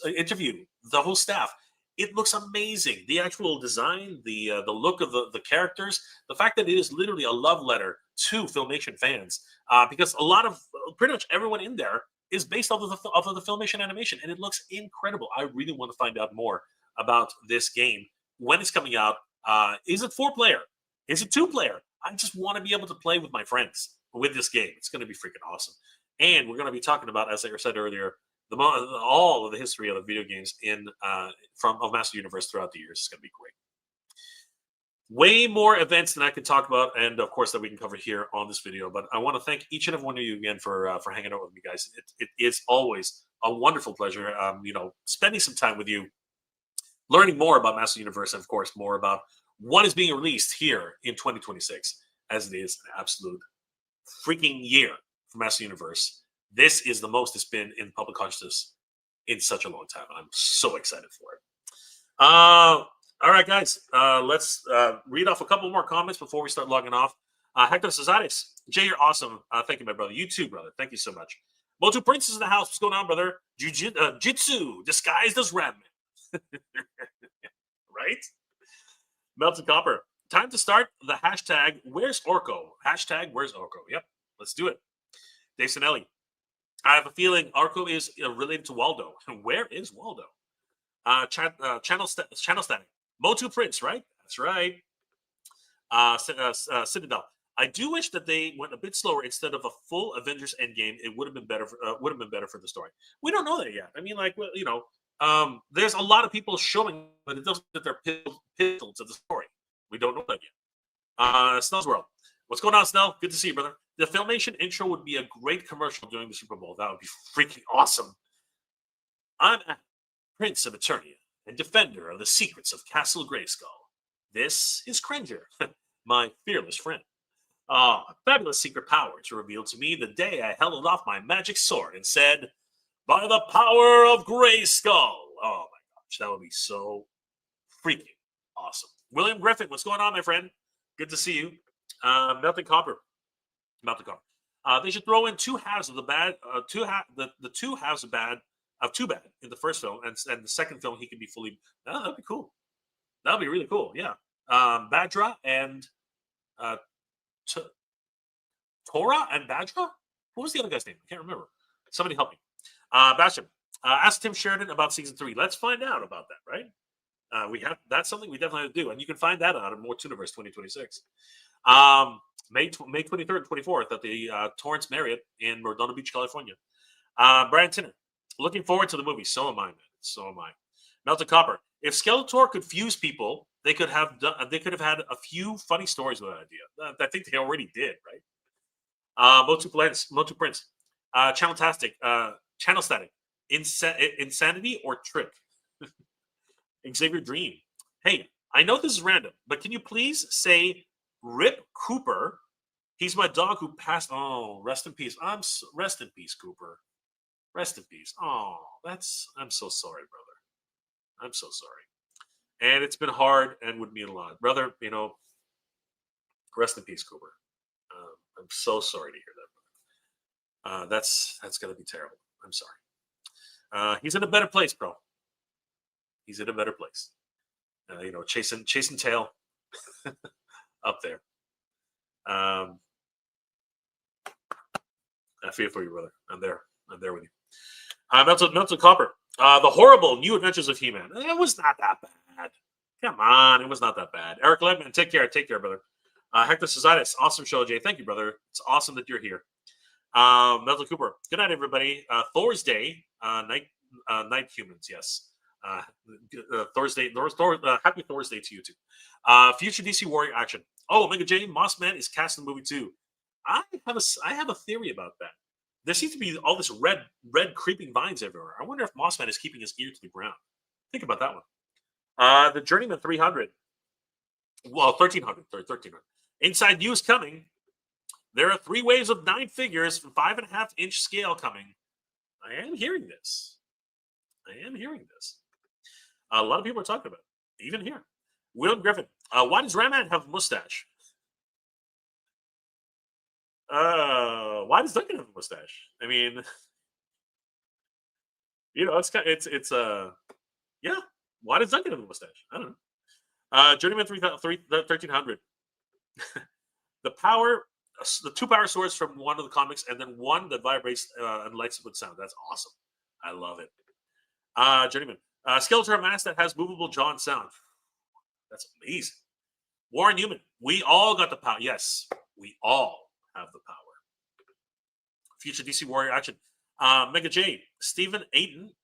interview the whole staff. It looks amazing. The actual design, the look of the characters, the fact that it is literally a love letter to Filmation fans, because a lot of, pretty much everyone in there is based off of the Filmation animation, and it looks incredible. I really want to find out more about this game, when it's coming out. Is it 4-player? Is it 2-player? I just want to be able to play with my friends with this game. It's going to be freaking awesome. And we're going to be talking about, as I said earlier, all of the history of the video games of Master Universe throughout the years. It's going to be great. Way more events than I could talk about, and of course that we can cover here on this video. But I want to thank each and every one of you again for hanging out with me, guys. It is always a wonderful pleasure, spending some time with you, learning more about Master Universe, and of course more about what is being released here in 2026, as it is an absolute freaking year for Master Universe. This is the most it's been in public consciousness in such a long time. I'm so excited for it. All right, guys, let's read off a couple more comments before we start logging off. Hector Cesares, Jay, you're awesome. Thank you, my brother. You too, brother. Thank you so much. Motu Prince is in the house. What's going on, brother? Jitsu disguised as ramen. Right? Melted Copper. Time to start the hashtag Where's Orko? Hashtag Where's Orko? Yep, let's do it. Dave Sinelli. I have a feeling Orko is related to Waldo. Where is Waldo? Channel Static. Motu Prince, right? That's right. Citadel. I do wish that they went a bit slower instead of a full Avengers Endgame. It would have been better. Would have been better for the story. We don't know that yet. I mean, like, there's a lot of people showing, but it doesn't that they're pivotal to the story. We don't know that yet. Snell's World. What's going on, Snell? Good to see you, brother. The Filmation intro would be a great commercial during the Super Bowl. That would be freaking awesome. I'm Prince of Eternia and defender of the secrets of Castle Grayskull. This is Cringer, my fearless friend. A fabulous secret power to reveal to me the day I held off my magic sword and said, "By the power of Grayskull." Oh my gosh, that would be so freaking awesome. William Griffin, what's going on, my friend? Good to see you. Melting Copper. They should throw in two halves of the bad, the two halves of too bad in the first film, and the second film he can be fully. Oh, that'd be cool. That'd be really cool. Yeah. Badra and Tora and Badra. What was the other guy's name? I can't remember. Somebody help me. Bastion. Ask Tim Sheridan about season 3. Let's find out about that, right? That's something we definitely have to do, and you can find that out in Motuniverse 2026. May 23rd and 24th at the Torrance Marriott in Redondo Beach, California. Brian Tinner, looking forward to the movie. So am I, man. So am I. Melted Copper. If Skeletor could fuse people, they could have had a few funny stories with that idea. I think they already did, right? Motu Prince. Channel Static. Insanity or trick? Xavier Dream. Hey, I know this is random, but can you please say Rip Cooper? He's my dog who passed. Oh, rest in peace. Rest in peace, Cooper. Rest in peace. Oh, I'm so sorry, brother. I'm so sorry. And it's been hard and would mean a lot. Brother, rest in peace, Cooper. I'm so sorry to hear that, brother. That's going to be terrible. I'm sorry. He's in a better place, bro. He's in a better place. chasing tail up there. I feel for you, brother. I'm there with you. Melted Copper. The horrible New Adventures of He-Man. It was not that bad. Come on, it was not that bad. Eric Ledman, take care, brother. Hector Cesaris, awesome show, Jay. Thank you, brother. It's awesome that you're here. Melton Cooper. Good night, everybody. Thursday night humans. Yes. Thursday. Happy Thursday to you too. Future DC Warrior action. Oh, Omega J. Mossman is cast in the movie too. I have a theory about that. There seems to be all this red creeping vines everywhere. I wonder if Mossman is keeping his ear to the ground. Think about that one. The Journeyman 300. Well, 1300. 1300. Inside news coming. There are 3 waves of 9 figures from 5.5-inch scale coming. I am hearing this. A lot of people are talking about it, even here. William Griffin. Why does Ram-Man have a mustache? Why does Duncan have a mustache? I mean, yeah. Why does Duncan have a mustache? I don't know. Journeyman 1300. The 2 power swords from one of the comics, and then one that vibrates and lights up with sound. That's awesome. I love it. Journeyman. Skeletor mask that has movable jaw and sound. That's amazing. Warren Newman. We all got the power. Yes, we all have the power. Future DC Warrior action. Mega J. Stephen Aiden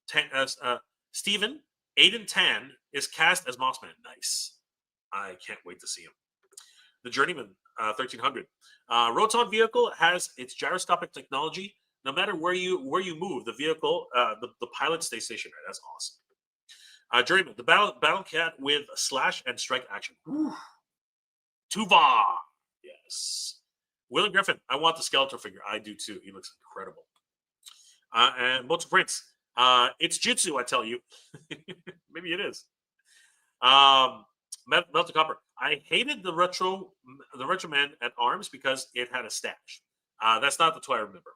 Tan is cast as Mossman. Nice. I can't wait to see him. The Journeyman 1300. Roton vehicle has its gyroscopic technology. No matter where you move, the vehicle, the pilot stays stationary. That's awesome. Journeyman, the battle cat with slash and strike action. Whew. Tuva. Yes. William Griffin, I want the Skeletor figure. I do too. He looks incredible. And Moto Prince. It's Jutsu, I tell you. Maybe it is. Melted Copper. I hated the Retro Man at Arms because it had a stash. That's not the toy I remember.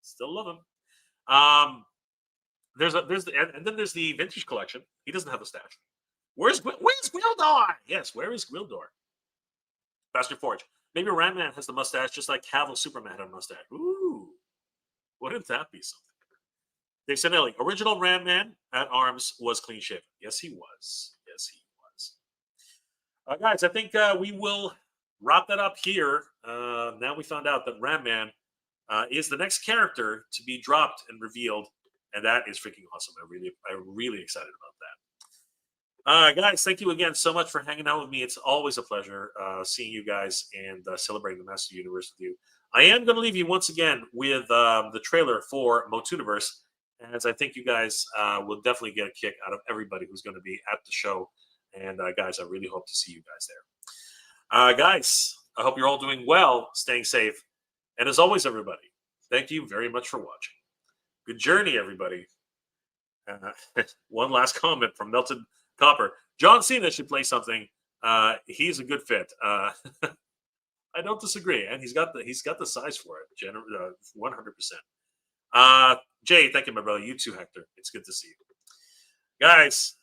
Still love him. And then there's the vintage collection. He doesn't have a stash. Where's Gwildor? Yes, where is Gwildor? Bastard Forge. Maybe Ram-Man has the mustache just like Cavill Superman had a mustache. Ooh. Wouldn't that be something? Dave Sanelli. Original Ram-Man at Arms was clean shaven. Yes, he was. Guys, I think we will wrap that up here. Now we found out that Ram-Man is the next character to be dropped and revealed, and that is freaking awesome. I'm really excited about that. Guys, thank you again so much for hanging out with me. It's always a pleasure seeing you guys and celebrating the Master Universe with you. I am going to leave you once again with the trailer for Motuniverse, as I think you guys will definitely get a kick out of everybody who's going to be at the show. And guys, I really hope to see you guys there. Guys, I hope you're all doing well, staying safe. And as always, everybody, thank you very much for watching. Good journey, everybody. One last comment from Melted Copper. John Cena should play something. He's a good fit. I don't disagree, and he's got the size for it. 100%. Jay, thank you, my brother. You too, Hector. It's good to see you, guys.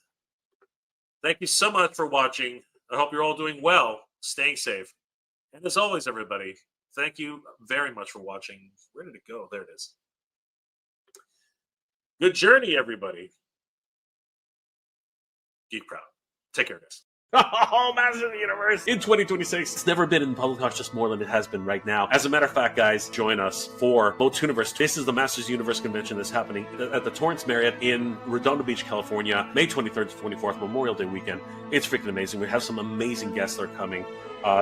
Thank you so much for watching. I hope you're all doing well, staying safe. And as always, everybody, thank you very much for watching. Where did it go? There it is. Good journey, everybody. Geek Proud. Take care, guys. Oh, Master of the Universe! In 2026, it's never been in public consciousness more than it has been right now. As a matter of fact, guys, join us for Motuniverse. This is the Masters Universe convention that's happening at the Torrance Marriott in Redondo Beach, California, May 23rd to 24th, Memorial Day weekend. It's freaking amazing. We have some amazing guests that are coming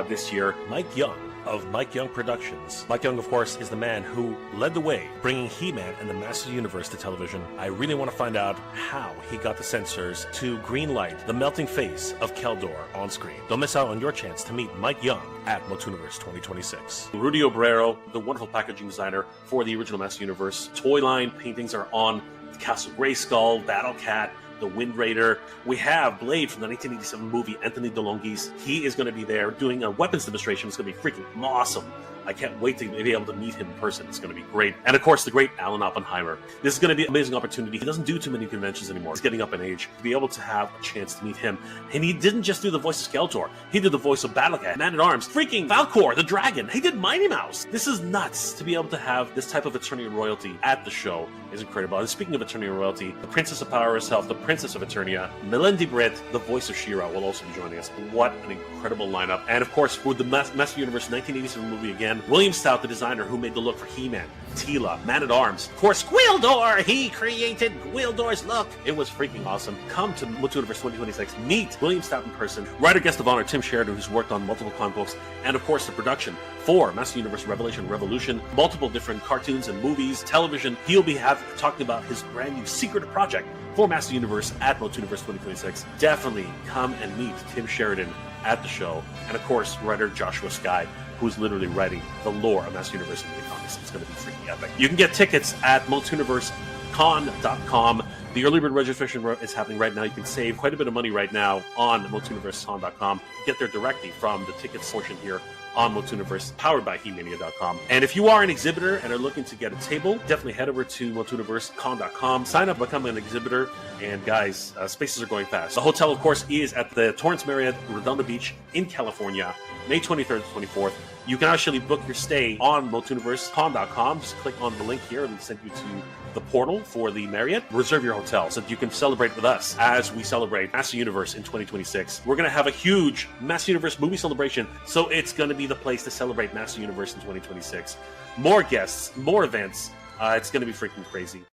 this year. Mike Young of Mike Young Productions. Mike Young, of course, is the man who led the way bringing He-Man and the Masters Universe to television. I really want to find out how he got the censors to greenlight the melting face of Keldor on screen. Don't miss out on your chance to meet Mike Young at Motuniverse 2026. Rudy Obrero, the wonderful packaging designer for the original Masters Universe toy line. Paintings are on Castle Grayskull, Battle Cat, the Wind Raider. We have Blade from the 1987 movie, Anthony DeLonghi's. He is going to be there doing a weapons demonstration. It's going to be freaking awesome. I can't wait to be able to meet him in person. It's going to be great. And of course, the great Alan Oppenheimer. This is going to be an amazing opportunity. He doesn't do too many conventions anymore. He's getting up in age. To be able to have a chance to meet him. And he didn't just do the voice of Skeletor. He did the voice of Battlecat, Man-at-Arms, freaking Falcor, the Dragon. He did Mighty Mouse. This is nuts. To be able to have this type of Eternia royalty at the show is incredible. And speaking of Eternia royalty, the Princess of Power herself, the Princess of Eternia, Melendi Britt, the voice of She-Ra, will also be joining us. What an incredible lineup. And of course, for the Master Universe 1987 movie again, William Stout, the designer who made the look for He-Man, Teela, Man-at-Arms, of course, Gwildor! He created Gwildor's look! It was freaking awesome. Come to Motuniverse 2026, meet William Stout in person, writer guest of honor Tim Sheridan, who's worked on multiple comic books, and of course the production for Master Universe Revelation Revolution, multiple different cartoons and movies, television. He'll be talking about his brand new secret project for Master Universe at Motuniverse 2026. Definitely come and meet Tim Sheridan at the show, and of course writer Joshua Skye, who's literally writing the lore of Master Universe in the comics. It's going to be freaking epic. You can get tickets at MotuniverseCon.com. The early bird registration is happening right now. You can save quite a bit of money right now on MotuniverseCon.com. Get there directly from the tickets portion here on Motuniverse, powered by He-Mania.com. And if you are an exhibitor and are looking to get a table, definitely head over to MotuniverseCon.com. Sign up, become an exhibitor, and guys, spaces are going fast. The hotel, of course, is at the Torrance Marriott, Redondo Beach in California, May 23rd to 24th. You can actually book your stay on MotuniverseCon.com. Just click on the link here and send you to the portal for the Marriott. Reserve your hotel so that you can celebrate with us as we celebrate Master Universe in 2026. We're going to have a huge Master Universe movie celebration, so it's going to be the place to celebrate Master Universe in 2026. More guests, more events. It's going to be freaking crazy.